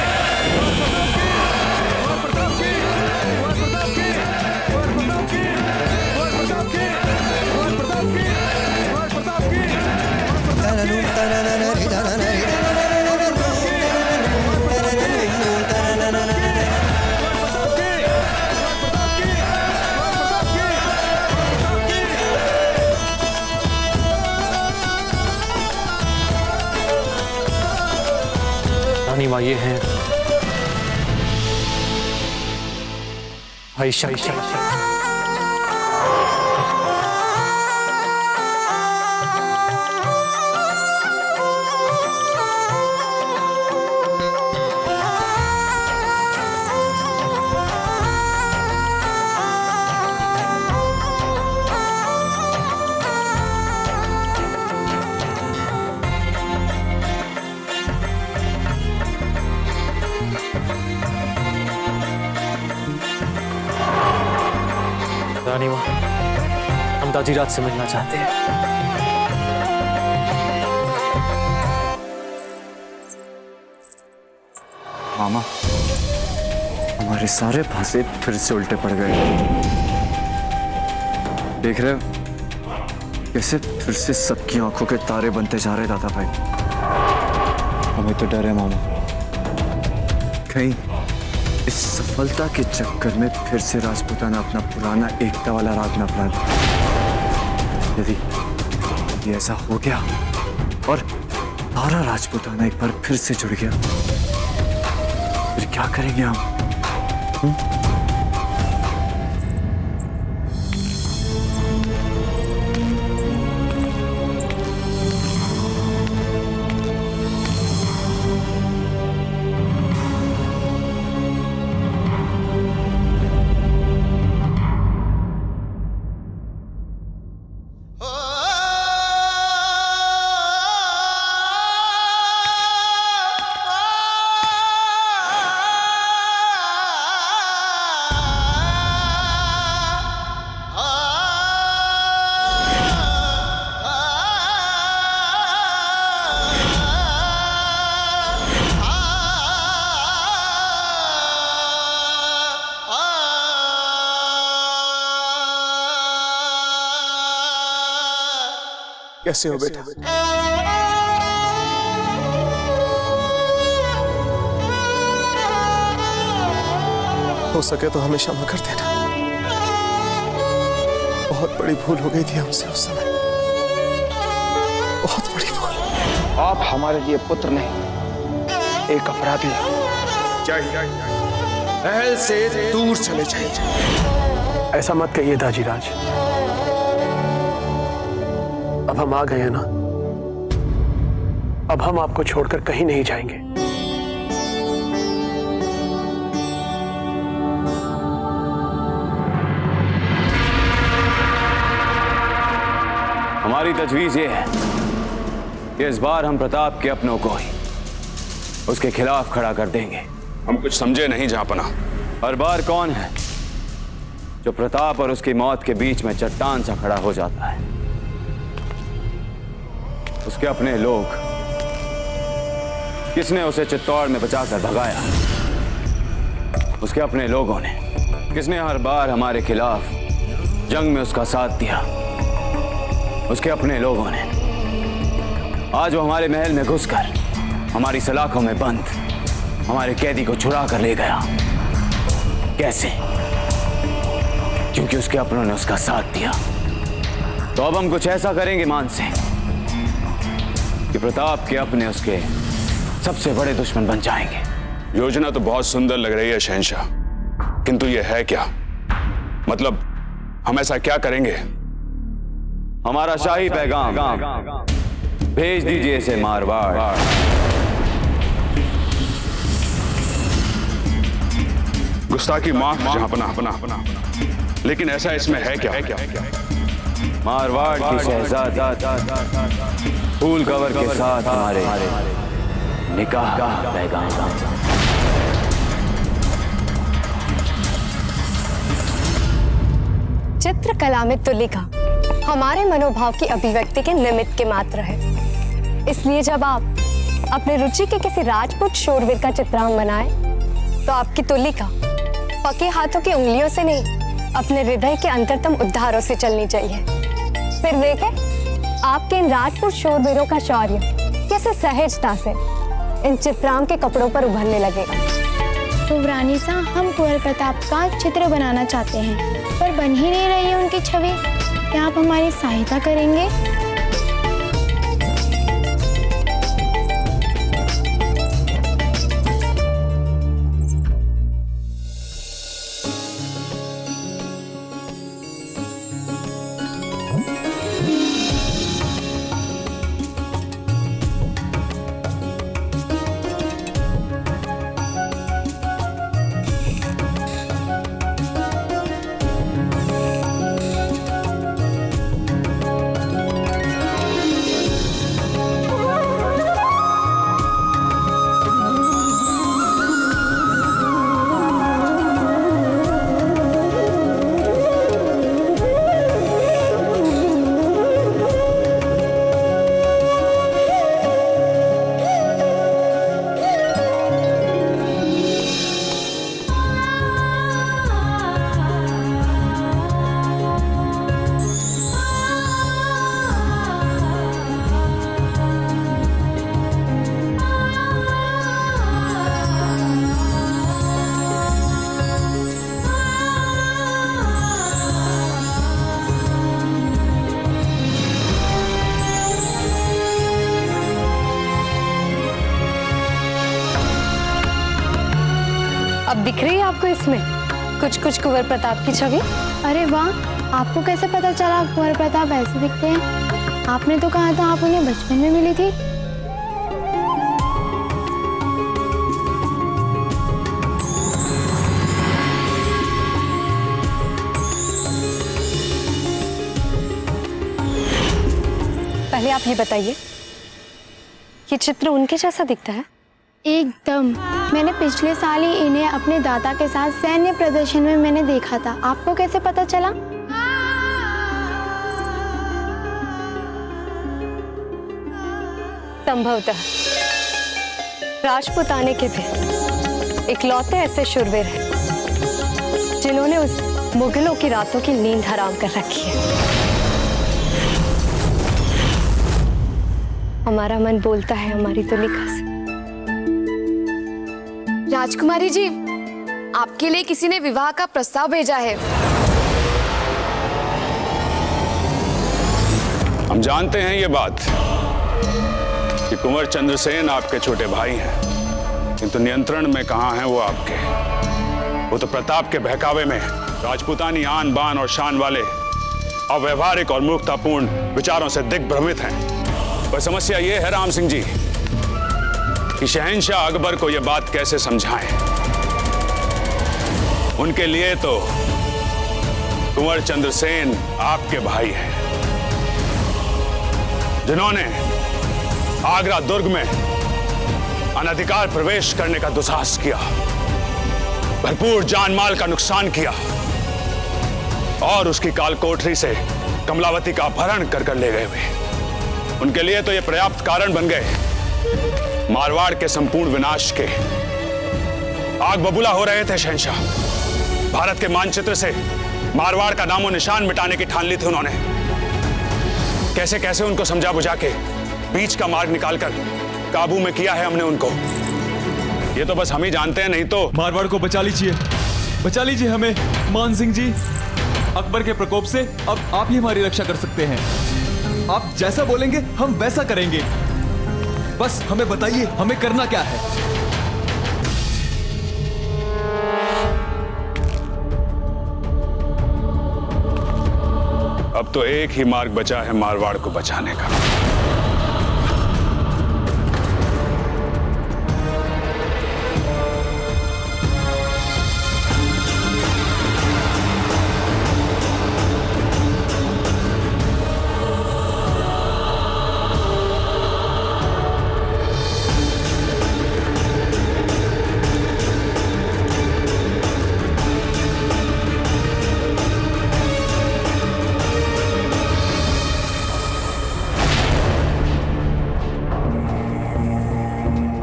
रानी माँ ये हैं आयशा। रानी माँ, हम दाजीराज से मिलना चाहते हैं। मामा, हमारे सारे फांसे फिर से उल्टे पड़ गए। देख रहे हो कैसे फिर से सबकी आंखों के तारे बनते जा रहे दादा भाई। हमें तो डर है मामा, कहीं इस सफलता के चक्कर में फिर से राजपूताना अपना पुराना एकता वाला राग न अपना दे। यदि ये ऐसा हो गया और सारा राजपूताना एक बार फिर से जुड़ गया, फिर क्या करेंगे हम? कैसे हो बेटा? हो सके तो हमें क्षमा कर देना। बहुत बड़ी भूल हो गई थी हमसे उस समय, बहुत बड़ी भूल। आप हमारे लिए पुत्र नहीं, एक अपराधी जाइए, महल से दूर चले जाइए। ऐसा मत कहिए दाजीराज, अब हम आ गए हैं ना, अब हम आपको छोड़कर कहीं नहीं जाएंगे। हमारी तजवीज ये है कि इस बार हम प्रताप के अपनों को ही उसके खिलाफ खड़ा कर देंगे। हम कुछ समझे नहीं जहांपना। हर बार कौन है जो प्रताप और उसकी मौत के बीच में चट्टान सा खड़ा हो जाता है? उसके अपने लोग। किसने उसे चित्तौड़ में बचाकर भगाया? उसके अपने लोगों ने। किसने हर बार हमारे खिलाफ जंग में उसका साथ दिया? उसके अपने लोगों ने। आज वो हमारे महल में घुसकर हमारी सलाखों में बंद हमारे कैदी को छुड़ा कर ले गया। कैसे? क्योंकि उसके अपनों ने उसका साथ दिया। तो अब हम कुछ ऐसा करेंगे मान से कि प्रताप के अपने उसके सबसे बड़े दुश्मन बन जाएंगे। योजना तो बहुत सुंदर लग रही है शहंशाह, किंतु ये है क्या? मतलब हम ऐसा क्या करेंगे? हमारा शाही पैगाम भेज दीजिए इसे मारवाड़। गुस्ताखी माफ जहांपना, लेकिन ऐसा इसमें है क्या? मारवाड़ की शहजादी फूल कवर के साथ हमारे निकाह का पैगाम। चित्रकला में तुलिका हमारे मनोभाव की अभिव्यक्ति के निमित्त के मात्र है। इसलिए जब आप अपने रुचि के किसी राजपूत शूरवीर का चित्रांग बनाए तो आपकी तुलिका पके हाथों की उंगलियों से नहीं, अपने हृदय के अंतरतम उद्धारों से चलनी चाहिए। फिर देखें आपके इन राजपूत शूरवीरों का शौर्य कैसे सहजता से इन चित्रांग के कपड़ों पर उभरने लगेगा। तो रानी सा, हम कुंवर प्रताप का चित्र बनाना चाहते हैं पर बन ही नहीं रही है उनकी छवि। क्या आप हमारी सहायता करेंगे? अब दिख रही है आपको इसमें कुछ कुंवर प्रताप की छवि? अरे वाह, आपको कैसे पता चला कुंवर प्रताप ऐसे दिखते हैं? आपने तो कहा था आप उन्हें बचपन में मिली थी। पहले आप ये बताइए, ये चित्र उनके जैसा दिखता है? एकदम। मैंने पिछले साल ही इन्हें अपने दादा के साथ सैन्य प्रदर्शन में मैंने देखा था। आपको कैसे पता चला? संभवतः राजपूताने के थे इकलौते ऐसे शूरवीर हैं जिन्होंने उस मुगलों की रातों की नींद हराम कर रखी है। हमारा मन बोलता है हमारी तुलिका से। राजकुमारी जी, आपके लिए किसी ने विवाह का प्रस्ताव भेजा है। हम जानते हैं ये बात कि कुंवर चंद्रसेन आपके छोटे भाई हैं, किंतु नियंत्रण में कहां हैं वो आपके? वो तो प्रताप के बहकावे में राजपूतानी आन बान और शान वाले अव्यवहारिक और मूर्खतापूर्ण विचारों से दिग्भ्रमित हैं। पर समस्या ये है राम सिंह जी कि शहंशाह अकबर को यह बात कैसे समझाएं। उनके लिए तो कुंवर चंद्रसेन आपके भाई हैं, जिन्होंने आगरा दुर्ग में अनधिकार प्रवेश करने का दुस्साहस किया, भरपूर जान माल का नुकसान किया और उसकी कालकोठरी से कमलावती का अपहरण कर ले गए हुए। उनके लिए तो यह पर्याप्त कारण बन गए मारवाड़ के संपूर्ण विनाश के। आग बबूला हो रहे थे शहंशाह। भारत के मानचित्र से मारवाड़ का नामो निशान मिटाने की ठान ली थी उन्होंने। कैसे कैसे उनको समझा बुझा के बीच का मार्ग निकालकर काबू में किया है हमने उनको। ये तो बस हम ही जानते हैं, नहीं तो मारवाड़ को बचा लीजिए, बचा लीजिए हमें मान सिंह जी। अकबर के प्रकोप से अब आप ही हमारी रक्षा कर सकते हैं। आप जैसा बोलेंगे हम वैसा करेंगे। बस हमें बताइए हमें करना क्या है। अब तो एक ही मार्ग बचा है मारवाड़ को बचाने का।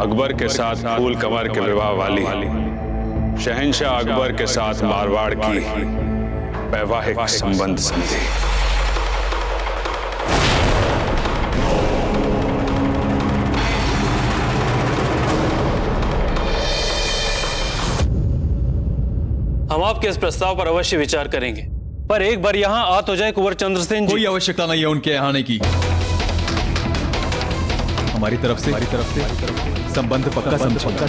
अकबर के साथ फूल कंवर के विवाह वाली शहंशाह अकबर के साथ मारवाड़ की वैवाहिक संबंध संधि। हम आपके इस प्रस्ताव पर अवश्य विचार करेंगे, पर एक बार यहाँ आ तो जाए कुंवर चंद्रसेन जी। कोई आवश्यकता नहीं है उनके यहाँ आने की। हमारी तरफ से संबंध पक्का समझेगा।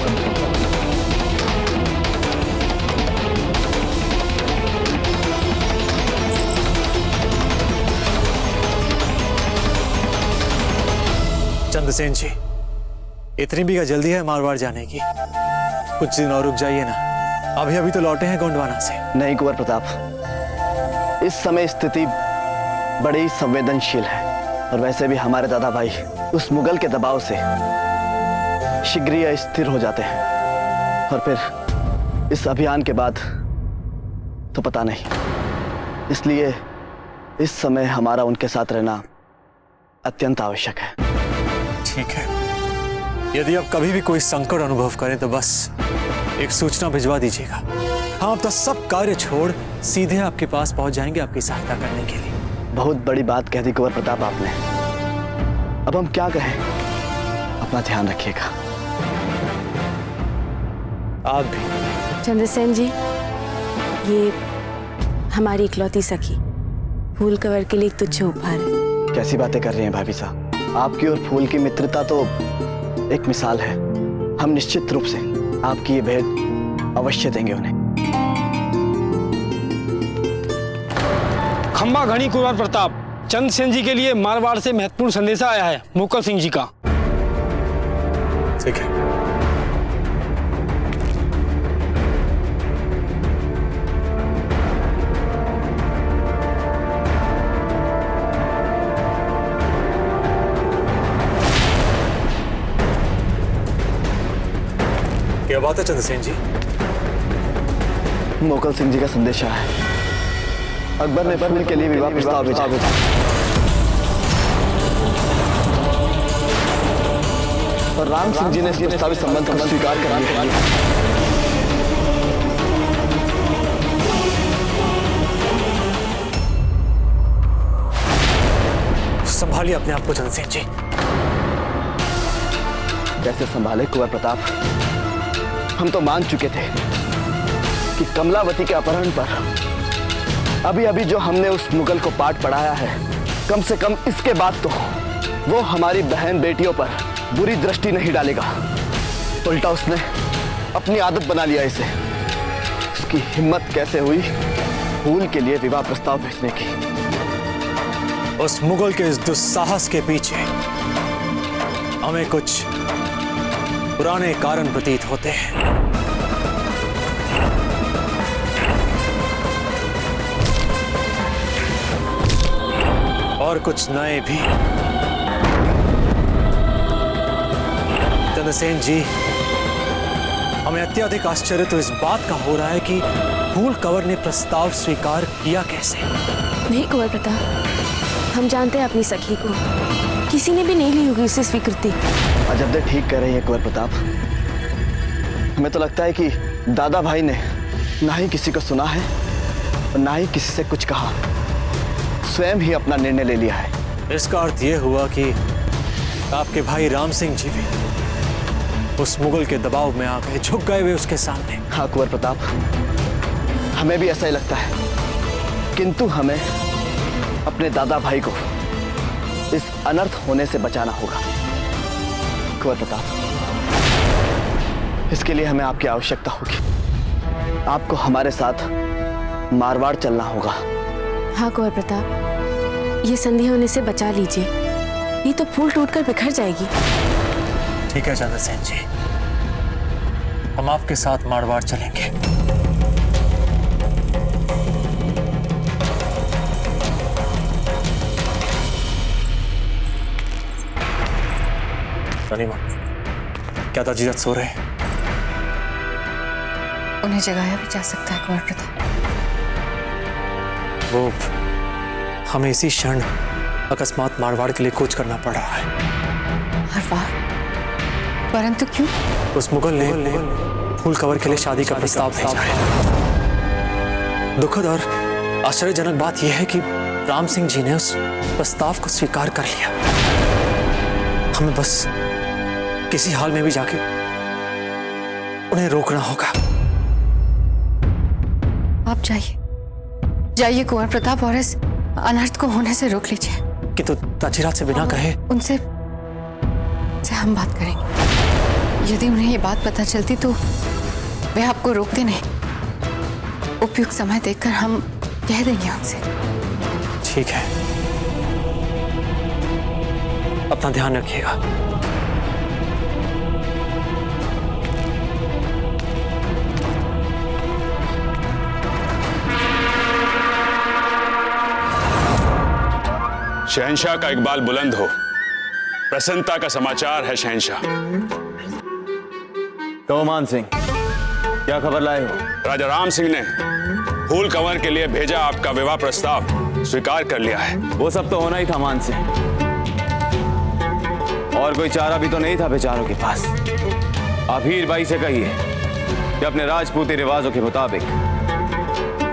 चंद्रसेन जी, इतनी भी क्या जल्दी है मारवाड़ जाने की? कुछ दिन और रुक जाइए ना। अभी तो लौटे हैं गोंडवाना से। नहीं कुंवर प्रताप, इस समय स्थिति बड़ी संवेदनशील है और वैसे भी हमारे दादा भाई उस मुगल के दबाव से शीघ्र ही अस्थिर हो जाते हैं और फिर इस अभियान के बाद तो पता नहीं। इसलिए इस समय हमारा उनके साथ रहना अत्यंत आवश्यक है। ठीक है, यदि आप कभी भी कोई संकट अनुभव करें तो बस एक सूचना भिजवा दीजिएगा। हम अब तो सब कार्य छोड़ सीधे आपके पास पहुंच जाएंगे आपकी सहायता करने के लिए। बहुत बड़ी बात कह दी कुंवर प्रताप आपने। अब हम क्या कहें? अपना ध्यान रखिएगा। आप भी। चंद्रसेन जी, ये हमारी इकलौती सखी फूल कंवर के लिए एक तुच्छ उपहार है। कैसी बातें कर रही हैं भाभी साहब? आपकी और फूल की मित्रता तो एक मिसाल है। हम निश्चित रूप से आपकी ये भेंट अवश्य देंगे उन्हें। खंबा घड़ी कुंवर प्रताप, चंद्रसेन जी के लिए मारवाड़ से महत्वपूर्ण संदेशा आया है मुकल सिंह जी का। ठीक है। क्या बात है चंद्रसेन जी? मोकल सिंह जी का संदेशा है। अकबर ने फूल के लिए विवाह प्रस्ताव भेजा और राम सिंह जी ने इस प्रस्तावित संबंध को स्वीकार कर लिया। संभालिए अपने आप को चंद्रसेन जी। कैसे संभाले कुंवर प्रताप? हम तो मान चुके थे कि कमलावती के अपहरण पर अभी अभी जो हमने उस मुगल को पाठ पढ़ाया है, कम से कम इसके बाद तो वो हमारी बहन बेटियों पर बुरी दृष्टि नहीं डालेगा। उल्टा उसने अपनी आदत बना लिया इसे। उसकी हिम्मत कैसे हुई फूल के लिए विवाह प्रस्ताव भेजने की? उस मुगल के इस दुस्साहस के पीछे हमें कुछ पुराने कारण प्रतीत होते हैं। और कुछ नए भी। चंद्रसेन जी, हमें अत्यधिक आश्चर्य तो इस बात का हो रहा है कि फूल कंवर ने प्रस्ताव स्वीकार किया कैसे? नहीं कुंवर प्रताप, हम जानते हैं अपनी सखी को, किसी ने भी नहीं ली होगी उससे स्वीकृति। अजब दे ठीक कह रही है कुंवर प्रताप। हमें तो लगता है कि दादा भाई ने ना ही किसी को सुना है और ना ही किसी से कुछ कहा, स्वयं ही अपना निर्णय ले लिया है। इसका अर्थ यह हुआ कि आपके भाई राम सिंह जी भी उस मुगल के दबाव में आ गए, झुक गए वे उसके सामने। हाँ कुंवर प्रताप, हमें भी ऐसा ही लगता है, किंतु हमें अपने दादा भाई को इस अनर्थ होने से बचाना होगा। कुंवर प्रताप, इसके लिए हमें आपकी आवश्यकता होगी। आपको हमारे साथ मारवाड़ चलना होगा। हाँ कुंवर प्रताप, ये संधि होने से बचा लीजिए, नहीं तो फूल टूटकर बिखर जाएगी। ठीक है चंद्रसेन जी, हम आपके साथ मारवाड़ चलेंगे। रानीमा, क्या ताजीरात सो रहे हैं? उन्हें जगाया भी जा सकता है कुंवर प्रताप। वो हमें इसी क्षण अकस्मात मारवाड़ के लिए कूच करना पड़ रहा है। मारवाड़? परंतु क्यों? उस मुगल ने फूल कवर के लिए शादी का प्रस्ताव भेजा है। दुखद और आश्चर्यजनक बात यह है कि राम सिंह जी ने उस प्रस्ताव को स्वीकार कर लिया। हमें बस किसी हाल में भी जाके उन्हें रोकना होगा। आप जाइए, जाइए कुंवर प्रताप, और इस अनर्थ को होने से रोक लीजिए। किंतु ताजीरात से बिना कहे उनसे हम बात करेंगे। यदि उन्हें ये बात पता चलती तो वे आपको रोकते नहीं। उपयुक्त समय देखकर हम कह देंगे उनसे। ठीक है, अपना ध्यान रखिएगा। शहंशाह का इकबाल बुलंद हो। प्रसन्नता का समाचार है शहंशाह। तो मान सिंह, क्या खबर लाए हो? राजा राम सिंह ने फूल कंवर के लिए भेजा आपका विवाह प्रस्ताव स्वीकार कर लिया है। वो सब तो होना ही था मान सिंह, और कोई चारा भी तो नहीं था बेचारों के पास। आप हीर बाई से कहिए कि अपने राजपूती रिवाजों के मुताबिक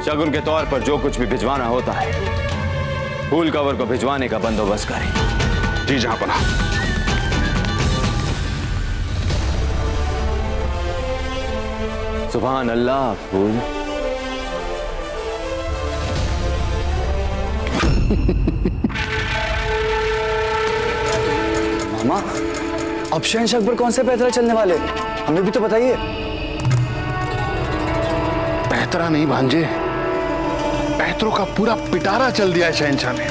शगुन के तौर पर जो कुछ भी भिजवाना होता है, फूल कवर को भिजवाने का बंदोबस्त करें। जी जहांपना। सुभान अल्लाह। फूल मामा, अब शहंशाह अकबर कौन से पैदल चलने वाले? हमें भी तो बताइए। पैतरा नहीं भांजे, पैतरों का पूरा पिटारा चल दिया है शहंशाह ने।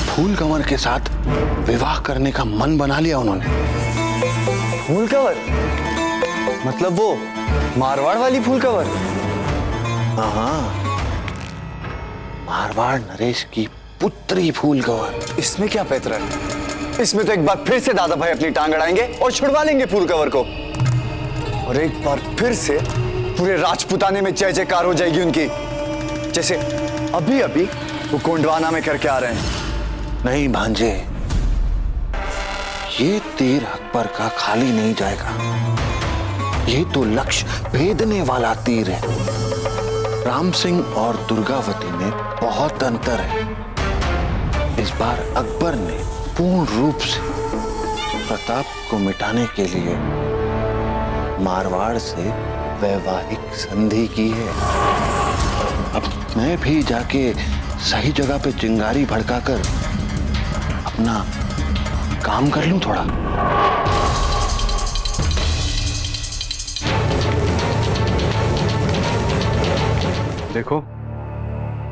फूल कंवर के साथ विवाह करने का मन बना लिया उन्होंने। फूल कंवर मतलब वो मारवाड़ वाली फूल कंवर? हाँ, मारवाड़ नरेश की पुत्री फूल कंवर। इसमें क्या पैतरा है? इसमें तो एक बार फिर से दादा भाई अपनी टांग अड़ाएंगे और छुड़वा लेंगे फूल कंवर को, और एक बार फिर से पूरे राजपुताने में जय जयकार हो जाएगी उनकी, जैसे अभी अभी वो कोंडवाना में करके आ रहे हैं। नहीं भांजे, ये तीर अकबर का खाली नहीं जाएगा। ये तो लक्ष्य भेदने वाला तीर है। राम सिंह और दुर्गावती में बहुत अंतर है। इस बार अकबर ने पूर्ण रूप से प्रताप को मिटाने के लिए मारवाड़ से वैवाहिक संधि की है। अब मैं भी जाके सही जगह पे चिंगारी भड़काकर अपना काम कर लूं थोड़ा। देखो,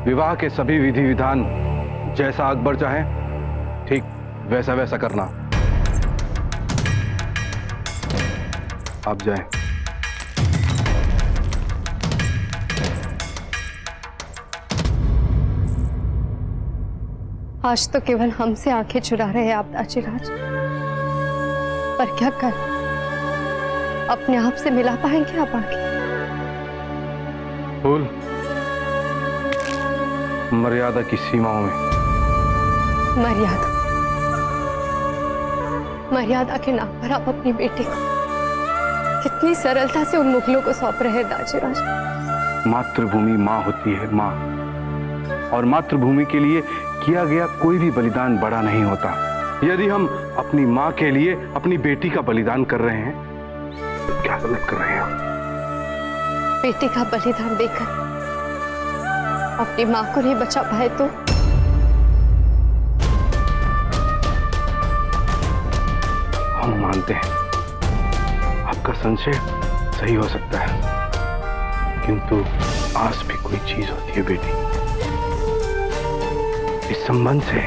विवाह के सभी विधि विधान जैसा अकबर चाहे ठीक वैसा वैसा करना। आप जाएं। आज तो केवल हमसे आंखें चुरा रहे हैं आप दाजीराज, पर क्या कर अपने आप से मिला पाएंगे आप आगे? फूल, मर्यादा की सीमाओं में। मर्यादा? मर्यादा के नाम पर आप अपनी बेटी को कितनी सरलता से उन मुगलों को सौंप रहे हैं दाजीराज। मातृभूमि माँ होती है, माँ, और मातृभूमि के लिए किया गया कोई भी बलिदान बड़ा नहीं होता। यदि हम अपनी माँ के लिए अपनी बेटी का बलिदान कर रहे हैं तो क्या गलत कर रहे हैं? बेटे का बलिदान देकर अपनी मां को नहीं बचा पाए तो हम मानते हैं आपका संशय सही हो सकता है, किंतु आस भी कोई चीज होती है बेटी। इस संबंध से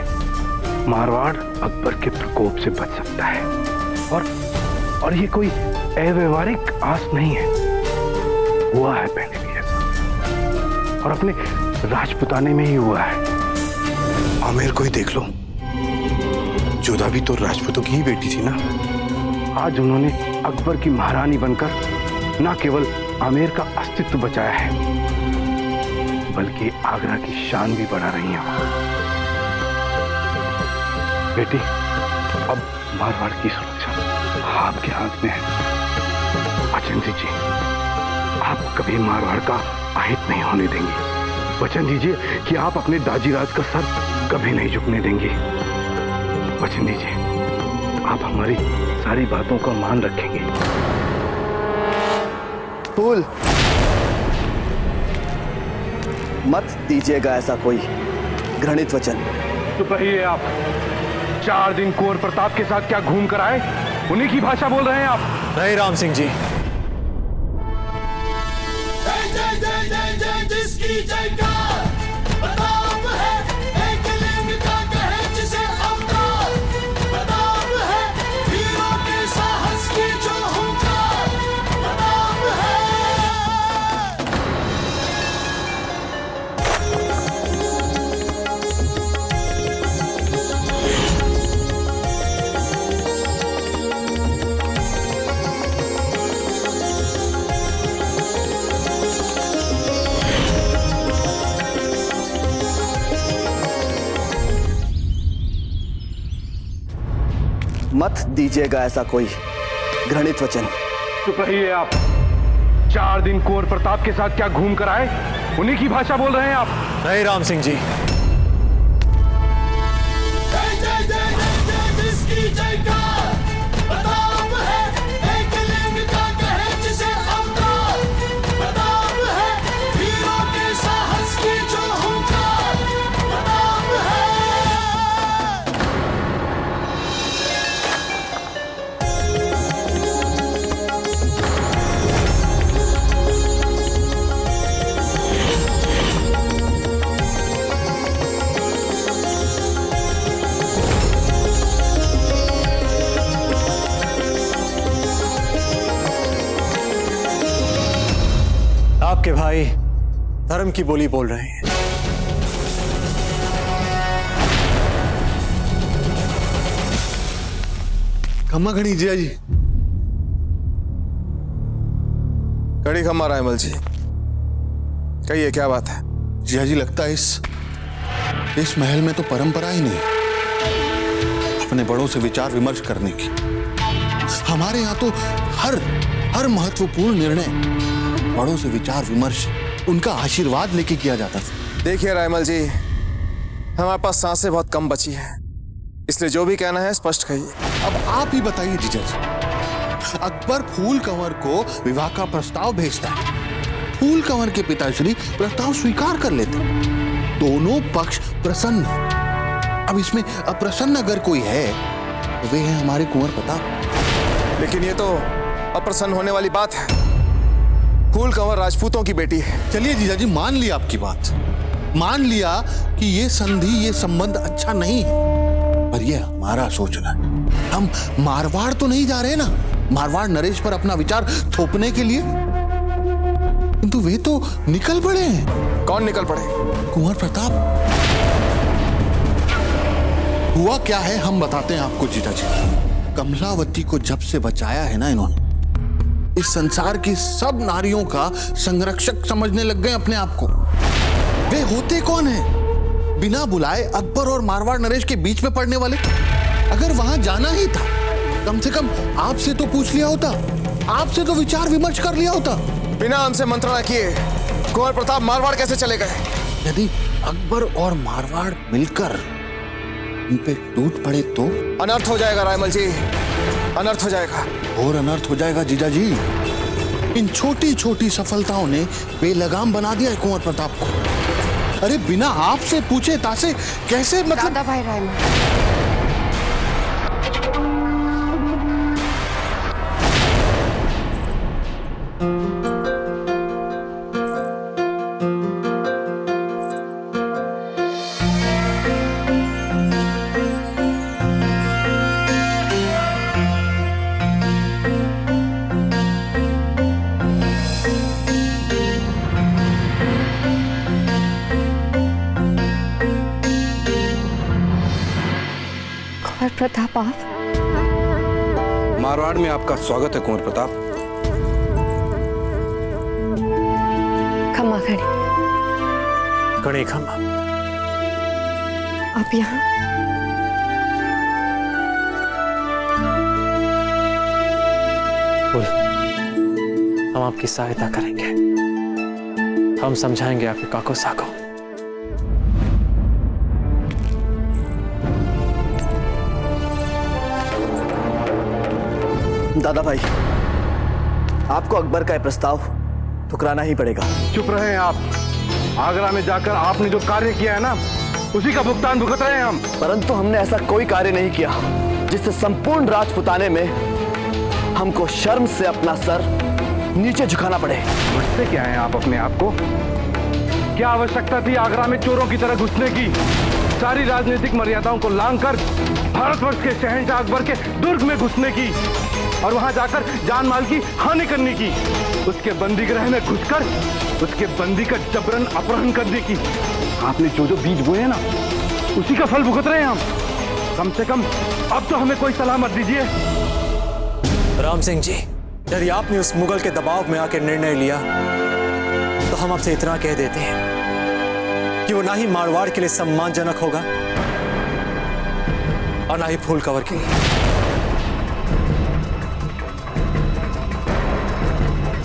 मारवाड़ अकबर के प्रकोप से बच सकता है और ये कोई अव्यवहारिक आस नहीं है। हुआ है पहले भी ऐसा और अपने राजपुताने में ही हुआ है। आमेर को ही देख लो, जोधा भी तो राजपूतों की ही बेटी थी ना। आज उन्होंने अकबर की महारानी बनकर न केवल आमेर का अस्तित्व बचाया है, बल्कि आगरा की शान भी बढ़ा रही हैं। बेटी, अब मारवाड़ की सुरक्षा आपके हाथ में है। बचन दीजिए, आप कभी मारवाड़ का अहित नहीं होने देंगे। वचन दीजिए कि आप अपने दाजीराज का सर कभी नहीं झुकने देंगे। वचन दीजिए, आप हमारी सारी बातों का मान रखेंगे। फूल, मत दीजिएगा ऐसा कोई घृणित वचन। चुप रहिए आप। 4 दिन कुंवर प्रताप के साथ क्या घूम कर आए, उन्हीं की भाषा बोल रहे हैं आप। नहीं राम सिंह जी, जिसकी जयकार प्रताप है, एक लिंग का कहे जिसे अवतार। प्रताप है वीरों के साहस की जो हुंकार। प्रताप है। मत दीजिएगा ऐसा कोई घृणित वचन। चुप रहिए आप। 4 दिन कुंवर प्रताप के साथ क्या घूम कर आए, उन्हीं की भाषा बोल रहे हैं आप। नहीं राम सिंह जी, जिसकी जयकार प्रताप है, एक लिंग का कहे जिसे अवतार। प्रताप है वीरों के साहस की जो हुंकार। प्रताप है। आपके भाई धर्म की बोली बोल रहे हैं। खम्मा खड़ी जिया जी। कड़ी खम्मा रायमल जी, कहिए क्या बात है? जिया जी, लगता है इस महल में तो परंपरा ही नहीं अपने बड़ों से विचार विमर्श करने की। हमारे यहाँ तो हर महत्वपूर्ण निर्णय बड़ों से विचार विमर्श, उनका आशीर्वाद लेके किया जाता था। देखिए रायमल जी, हमारे पास सांसें बहुत कम बची हैं, इसलिए जो भी कहना है स्पष्ट कहिए। अब आप ही बताइए जीजा जी। अकबर फूल कंवर को विवाह का प्रस्ताव भेजता है, फूल कंवर के पिताश्री प्रस्ताव स्वीकार कर लेते, दोनों पक्ष प्रसन्न। अब इसमें अप्रसन्न अगर कोई है तो वे है हमारे कुंवर प्रताप। लेकिन ये तो अप्रसन्न होने वाली बात है। फूल कंवर राजपूतों की बेटी है। चलिए जीजा जी, मान लिया आपकी बात, मान लिया कि ये संधि, ये संबंध अच्छा नहीं है, पर ये हमारा सोचना है। हम मारवाड़ तो नहीं जा रहे ना, मारवाड़ नरेश पर अपना विचार थोपने के लिए। किंतु वे तो निकल पड़े हैं। कौन निकल पड़े? कुंवर प्रताप। हुआ क्या है हम बताते हैं आपको जीजा जी। कमलावती को जब से बचाया है ना इन्होंने, इस संसार की सब नारियों का संरक्षक समझने लग गए अपने आप को। वे होते कौन हैं? बिना बुलाए अकबर और मारवाड़ नरेश के बीच में पड़ने वाले। अगर वहां जाना ही था, कम से कम आपसे तो पूछ लिया होता, आपसे तो विचार विमर्श कर लिया होता। बिना हमसे मंत्रणा किए कुंवर प्रताप मारवाड़ कैसे चले गए? यदि अकबर और मारवाड़ मिलकर उन पे टूट पड़े तो अनर्थ हो जाएगा रायमल जी, अनर्थ हो जाएगा। और अनर्थ हो जाएगा जीजा जी। इन छोटी छोटी सफलताओं ने बेलगाम बना दिया है कुंवर प्रताप को। अरे बिना आपसे पूछे तासे कैसे मतलब। दादा भाई रायमल, प्रताप आप? मारवाड़ में आपका स्वागत है कुंवर प्रताप। खम्मा खड़े। खड़े खम्मा। आप यहाँ? बोल, हम आपकी सहायता करेंगे। हम समझाएंगे आपके काको साको। दादा भाई, आपको अकबर का यह प्रस्ताव ठुकराना ही पड़ेगा। चुप रहे आप। आगरा में जाकर आपने जो कार्य किया है ना, उसी का भुगतान भुगत रहे हैं हम। परंतु हमने ऐसा कोई कार्य नहीं किया जिससे संपूर्ण राजपुताने में हमको शर्म से अपना सर नीचे झुकाना पड़े। समझते क्या हैं आप अपने आप को? क्या आवश्यकता थी आगरा में चोरों की तरह घुसने की? सारी राजनीतिक मर्यादाओं को लांघकर भारतवर्ष के शहंशाह अकबर के दुर्ग में घुसने की और वहां जाकर जान माल की हानि करने की, उसके बंदी गृह में घुसकर उसके बंदी का जबरन अपहरण करने की। आपने जो जो बीज बोए हैं ना, उसी का फल भुगत रहे हैं हम। कम से कम अब तो हमें कोई सलाह मत दीजिए। राम सिंह जी, यदि आपने उस मुगल के दबाव में आकर निर्णय लिया तो हम आपसे इतना कह देते हैं कि वो ना ही मारवाड़ के लिए सम्मानजनक होगा और ना ही फूल कवर के लिए।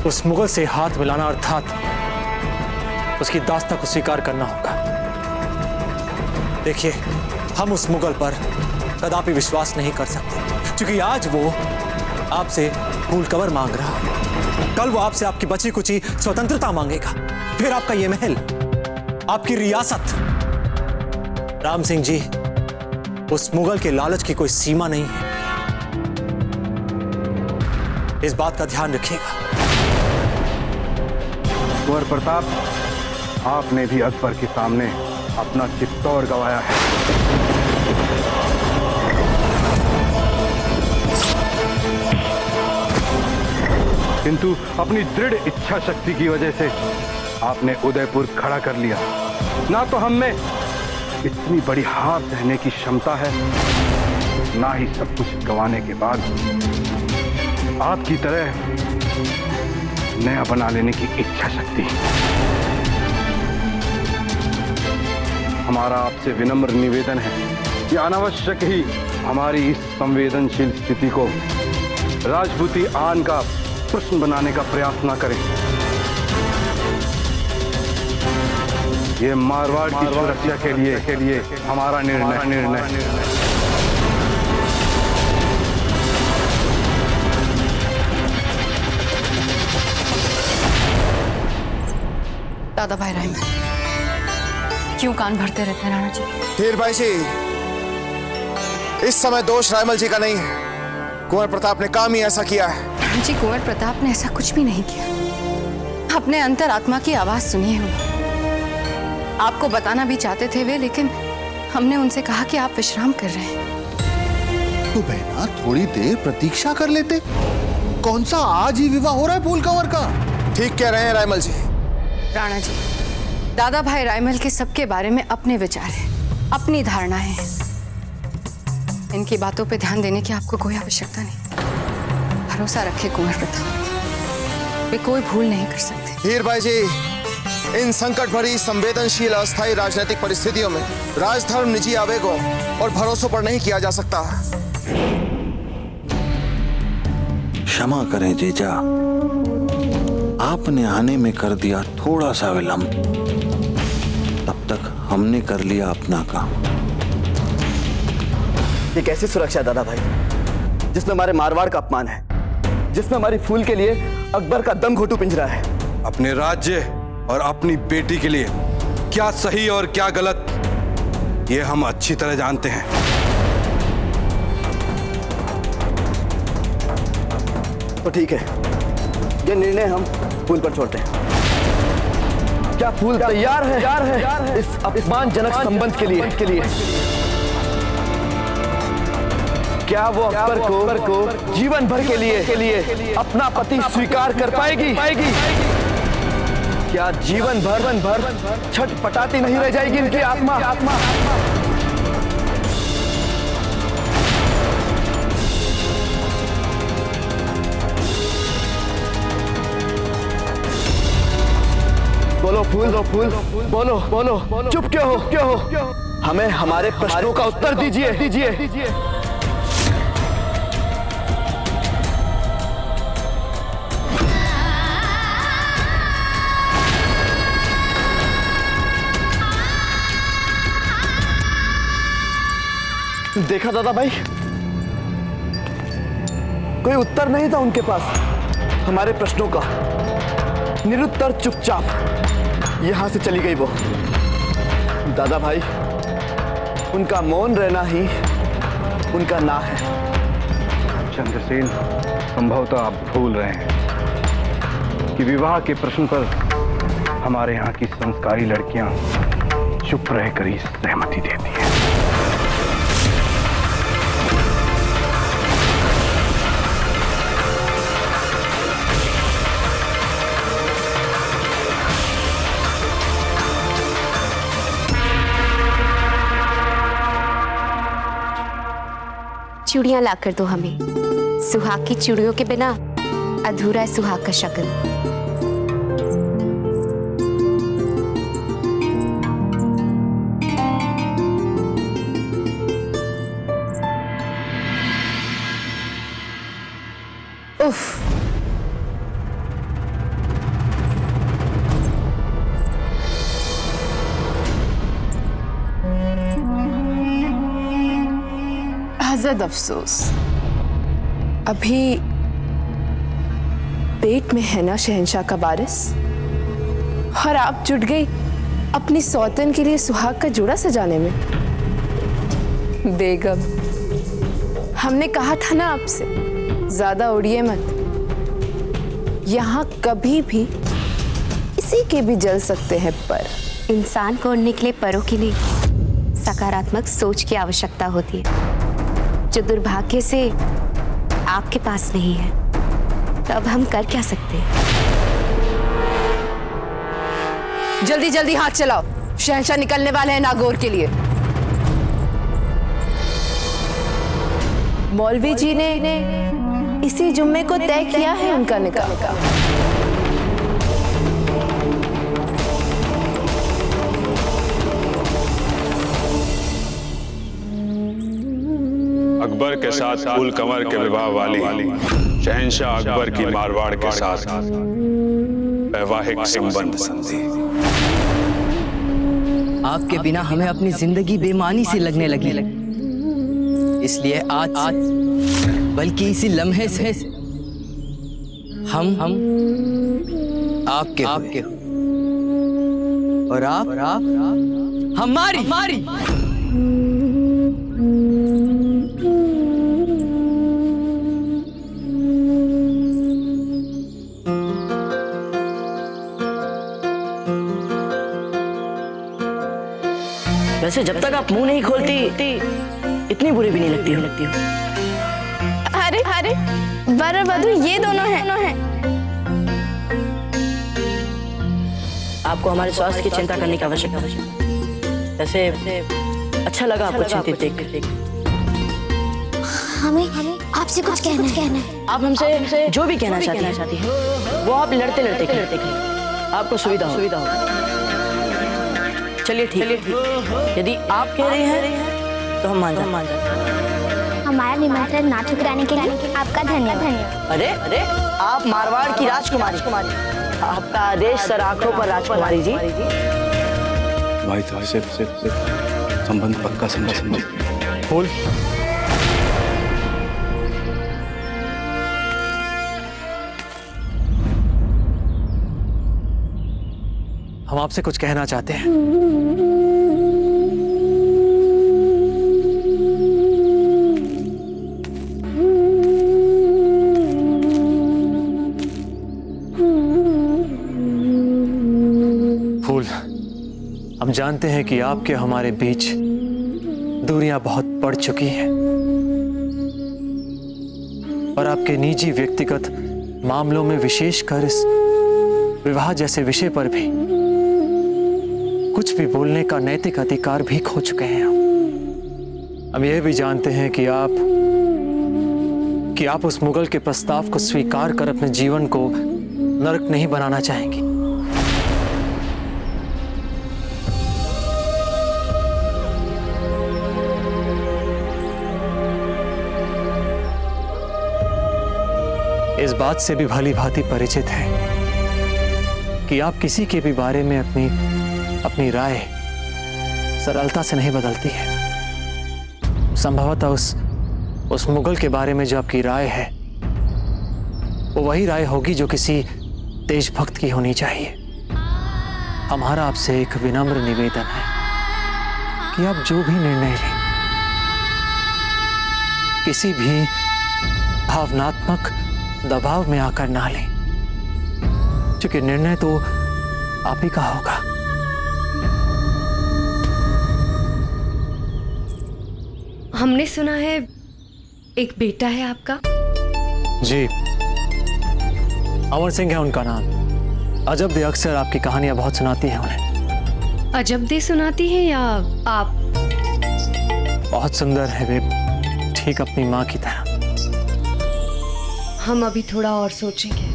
उस मुगल से हाथ मिलाना अर्थात उसकी दास्ता को स्वीकार करना होगा। देखिए, हम उस मुगल पर कदापि विश्वास नहीं कर सकते, क्योंकि आज वो आपसे फूल कवर मांग रहा है, कल वो आपसे आपकी बची कुची स्वतंत्रता मांगेगा, फिर आपका ये महल, आपकी रियासत। राम सिंह जी, उस मुगल के लालच की कोई सीमा नहीं है, इस बात का ध्यान रखिएगा। कुंवर प्रताप, आपने भी अकबर के सामने अपना चित्तौड़ गवाया है। किंतु अपनी दृढ़ इच्छा शक्ति की वजह से आपने उदयपुर खड़ा कर लिया। ना तो हम में इतनी बड़ी हार सहने की क्षमता है, ना ही सब कुछ गंवाने के बाद आपकी तरह नया बना लेने की इच्छा शक्ति। हमारा आपसे विनम्र निवेदन है कि अनावश्यक ही हमारी इस संवेदनशील स्थिति को राजपूती आन का प्रश्न बनाने का प्रयास न करें। ये मारवाड़ की सुरक्षा के लिए हमारा निर्णय। दादा भाई रायमल, क्यों कान भरते रहते हैं राणा जी? हीर भाई जी, इस समय दोष रायमल जी का नहीं है, कुंवर प्रताप ने काम ही ऐसा किया है। राणा जी, कुंवर प्रताप ने ऐसा कुछ भी नहीं किया। अपने अंतरात्मा की आवाज सुनिए। आपको बताना भी चाहते थे वे, लेकिन हमने उनसे कहा कि आप विश्राम कर रहे हैं। तो बहना थोड़ी देर प्रतीक्षा कर लेते। कौन सा आज ही विवाह हो रहा है फूल कंवर का? ठीक कह रहे हैं रायमल जी। राणा जी, दादा भाई रायमल के सबके बारे में अपने विचार हैं, अपनी धारणाएं हैं। इनकी बातों पे ध्यान देने की आपको कोई आवश्यकता नहीं। भरोसा रखे कुंवर प्रताप, वे कोई भूल नहीं कर सकते। हीर भाई जी, इन संकट भरी संवेदनशील अस्थायी राजनीतिक परिस्थितियों में राजधर्म निजी आवेगों और भरोसों पर नहीं किया जा सकता। क्षमा करें जीजा, आपने आने में कर दिया थोड़ा सा विलंब, तब तक हमने कर लिया अपना काम। ये कैसी सुरक्षा है दादा भाई, जिसमें हमारे मारवाड़ का अपमान है? जिसमें हमारी फूल के लिए अकबर का दम घोटू पिंजरा है। अपने राज्य और अपनी बेटी के लिए क्या सही और क्या गलत, ये हम अच्छी तरह जानते हैं। तो ठीक है, ये निर्णय हम फूल पर छोड़ते हैं। क्या फूल तैयार है इस अपमानजनक संबंध के लिए? क्या वो अकबर को जीवन भर के लिए अपना पति स्वीकार कर पाएगी? क्या जीवन भर छटपटाती नहीं रह जाएगी इनकी आत्मा? बोलो फूल, बोलो, चुप क्यों हो? हमें हमारे प्रश्नों का उत्तर दीजिए। देखा दादा भाई, कोई उत्तर नहीं था उनके पास हमारे प्रश्नों का। निरुत्तर चुपचाप यहां से चली गई वो। दादा भाई, उनका मौन रहना ही उनका ना है। चंद्रसेन, संभवतः आप भूल रहे हैं कि विवाह के प्रश्न पर हमारे यहाँ की संस्कारी लड़कियां चुप रहकर ही सहमति देती हैं। चूड़ियां लाकर दो हमें। सुहाग की चूड़ियों के बिना अधूरा है सुहाग का शगन। उफ, हज़रत अफसोस, अभी पेट में है ना शहंशाह का वारिस, और आप जुट गई अपनी सौतन के लिए सुहाग का जोड़ा सजाने में। बेगम, हमने कहा था ना आपसे, ज्यादा उड़िए मत। यहाँ कभी भी किसी के भी जल सकते हैं पर। इंसान को उड़ने के लिए परों के लिए सकारात्मक सोच की आवश्यकता होती है, जो दुर्भाग्य से आपके पास नहीं है। तो अब हम कर क्या सकते हैं? जल्दी जल्दी हाथ चलाओ, शहंशाह निकलने वाले हैं नागौर के लिए। मौलवी जी ने इसी जुम्मे को तय किया है उनका निकाह। अकबर के साथ फूल कंवर के विवाह वाली शहंशाह अकबर की मारवाड़ के साथ वैवाहिक संबंध संधि। आपके बिना हमें अपनी जिंदगी बेमानी सी लगने लगी। इसलिए आज बल्कि इसी लम्हे से हम आपके और आप हमारी। वैसे जब तक आप मुंह नहीं खोलती इतनी बुरी भी नहीं लगती हो। अरे वर और वधू ये दोनों हैं। आपको हमारे स्वास्थ्य की चिंता करने की आवश्यकता है। वैसे अच्छा लगा आपको चिंतित देख। हमें आपसे कुछ कहना है। आप हमसे जो भी कहना चाहती हैं वो आप लड़ते कहिए। आपको सुविधा हो। चलिए ठीक। यदि आप कह रहे हैं तो हम मान जाते। हमारा निमंत्रण ना ठुकराने के लिए आपका धन्यवाद। अरे आप मारवाड़ की राजकुमारी, आपका आदेश सर आंखों पर राजकुमारी जी। भाई तो ऐसे संबंध पक्का समझ। फूल, हम आपसे कुछ कहना चाहते हैं। फूल, हम जानते हैं कि आपके हमारे बीच दूरियां बहुत बढ़ चुकी हैं, और आपके निजी व्यक्तिगत मामलों में, विशेषकर इस विवाह जैसे विषय पर भी कुछ भी बोलने का नैतिक अधिकार भी खो चुके हैं। हम यह भी जानते हैं कि आप उस मुगल के प्रस्ताव को स्वीकार कर अपने जीवन को नरक नहीं बनाना चाहेंगे। इस बात से भी भली भांति परिचित है कि आप किसी के भी बारे में अपनी राय सरलता से नहीं बदलती है। संभवतः उस मुगल के बारे में जो आपकी राय है वो वही राय होगी जो किसी देशभक्त की होनी चाहिए। हमारा आपसे एक विनम्र निवेदन है कि आप जो भी निर्णय लें, किसी भी भावनात्मक दबाव में आकर ना लें, क्योंकि निर्णय तो आप ही का होगा। हमने सुना है एक बेटा है आपका। जी, अमर सिंह है उनका नाम। अजब दे अक्सर आपकी कहानियां बहुत सुनाती है उन्हें। अजब दे सुनाती है या आप? बहुत सुंदर है वे, ठीक अपनी माँ की तरह। हम अभी थोड़ा और सोचेंगे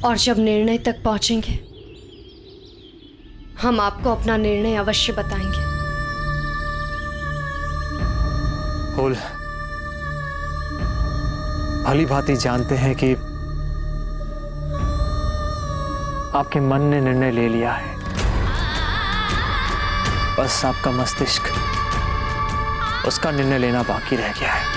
और जब निर्णय तक पहुंचेंगे हम आपको अपना निर्णय अवश्य बताएंगे। फूल, भली भांति जानते हैं कि आपके मन ने निर्णय ले लिया है, बस आपका मस्तिष्क उसका निर्णय लेना बाकी रह गया है।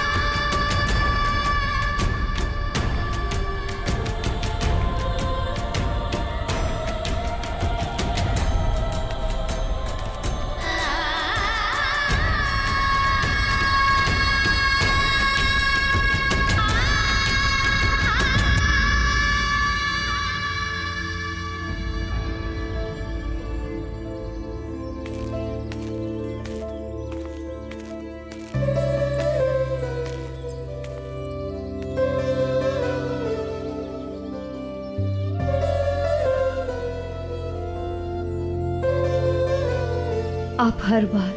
आप हर बार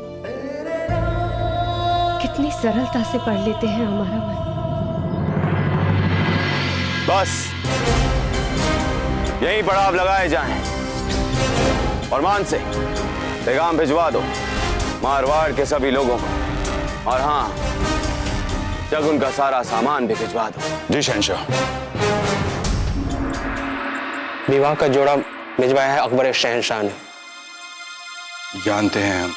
कितनी सरलता से पढ़ लेते हैं हमारा मन। बस यहीं पड़ाव लगाए जाएं और मान से पैगाम भिजवा दो मारवाड़ के सभी लोगों को, और हाँ, शगुन का सारा सामान भी भिजवा दो। जी शहंशाह। विवाह का जोड़ा भिजवाया है अकबर शहंशाह ने। जानते हैं हम।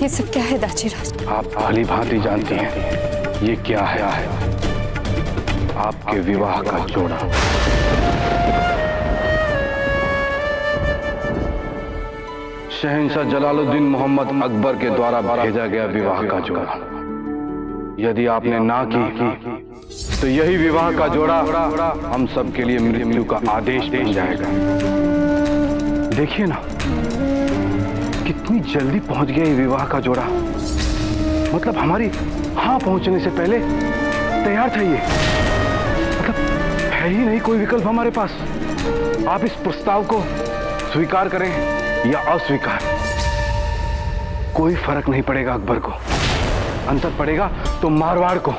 ये सब क्या है दाचीराज? आप भली भांति जानती हैं ये क्या है। आपके विवाह का जोड़ा। शहंशाह जलालुद्दीन मोहम्मद अकबर के द्वारा भेजा गया विवाह का जोड़ा। यदि आपने ना की तो यही विवाह का जोड़ा हम सब के लिए मृत्यु का आदेश बन जाएगा। देखिए ना, कितनी जल्दी पहुंच गया ये विवाह का जोड़ा। मतलब हमारी हाँ पहुंचने से पहले तैयार था ये। मतलब है ही नहीं कोई विकल्प हमारे पास। आप इस प्रस्ताव को स्वीकार करें या अस्वीकार, कोई फर्क नहीं पड़ेगा अकबर को। अंतर पड़ेगा तो मारवाड़ को,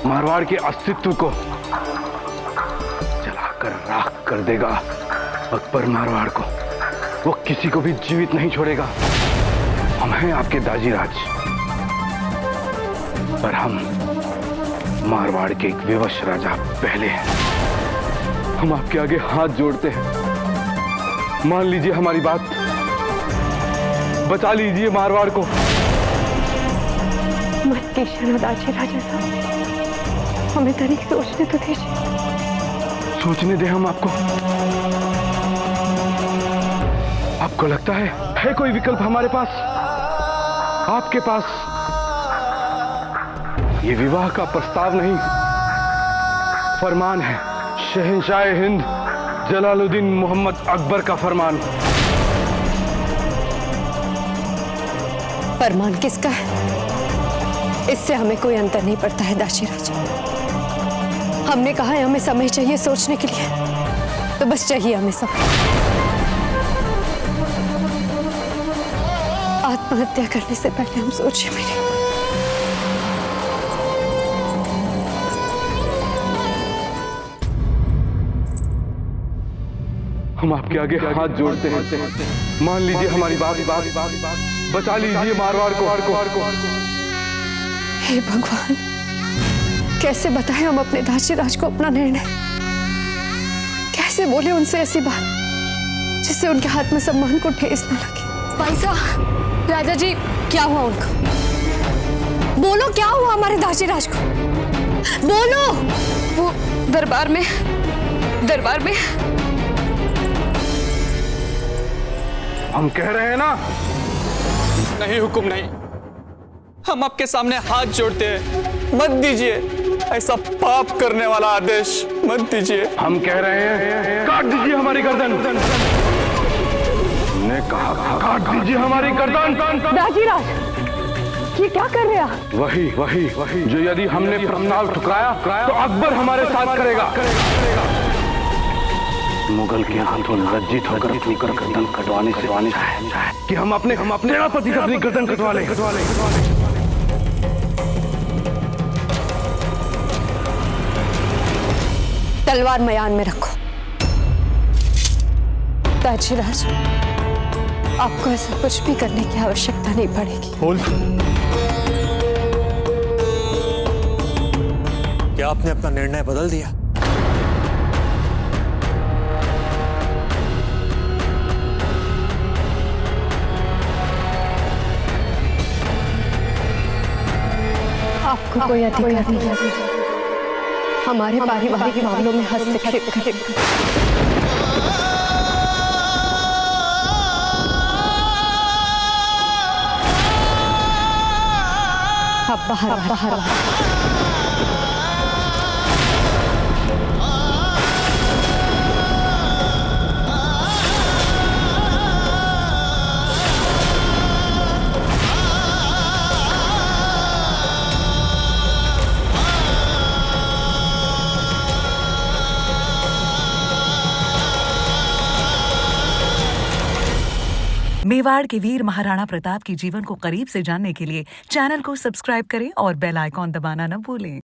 मारवाड़ के अस्तित्व को जलाकर राख कर देगा अकबर मारवाड़ को। वो किसी को भी जीवित नहीं छोड़ेगा। हम हैं आपके दाजीराज, पर हम मारवाड़ के एक विवश राजा पहले हैं। हम आपके आगे हाथ जोड़ते हैं मान लीजिए हमारी बात, बचा लीजिए मारवाड़ को। मत कीजिए ना दाजी राजा साहब, हमें तरीक सोचने तो दीजिए। सोचने दे हम आपको। आपको लगता है कोई विकल्प हमारे पास, आपके पास? ये विवाह का प्रस्ताव नहीं, फरमान है, शहंशाह हिंद जलालुद्दीन मोहम्मद अकबर का फरमान। फरमान किसका है इससे हमें कोई अंतर नहीं पड़ता है दाशी राजा। हमने कहा है हमें समय चाहिए सोचने के लिए, तो बस चाहिए हमें समय। आत्महत्या करने से पहले हम सोचे मेरे। हम आपके आगे हाथ जोड़ते हैं, मान लीजिए हमारी बात, बचा लीजिए मारवाड़ को। हे भगवान, कैसे बताएं हम अपने दासी राज को अपना निर्णय? कैसे बोले उनसे ऐसी बात जिससे उनके हाथ में सम्मान को ठेस न लगे? भाई साहब, राजा जी, क्या हुआ उनको? बोलो क्या हुआ हमारे दासी राज को? बोलो। वो दरबार में हम कह रहे हैं ना। नहीं हुकुम नहीं, हम आपके सामने हाथ जोड़ते हैं, मत दीजिए ऐसा पाप करने वाला आदेश, मत दीजिए। हम कह रहे हैं काट दीजिए हमारी गर्दन। ने कहा काट दीजिए हमारी गर्दन। दाजी राज, ये क्या कर रहे हैं? वही जो यदि हमने प्रस्ताव ठुकराया तो अकबर हमारे साथ करेगा। मुगल के हाथों लज्जित होकर अपनी गर्दन कटवाने से कि हम अपने सेनापति से अपनी गर्दन कटवा ले। तलवार मयान में रखो। दाजी राज, आपको ऐसा कुछ भी करने की आवश्यकता नहीं पड़ेगी। क्या आपने अपना निर्णय बदल दिया? आपको कोई अधिकार नहीं है हमारे पारिवारिक मामलों में हस्तक्षेप करने का। अब बाहर। मेवाड़ के वीर महाराणा प्रताप के जीवन को करीब से जानने के लिए चैनल को सब्सक्राइब करें और बेल आइकॉन दबाना न भूलें।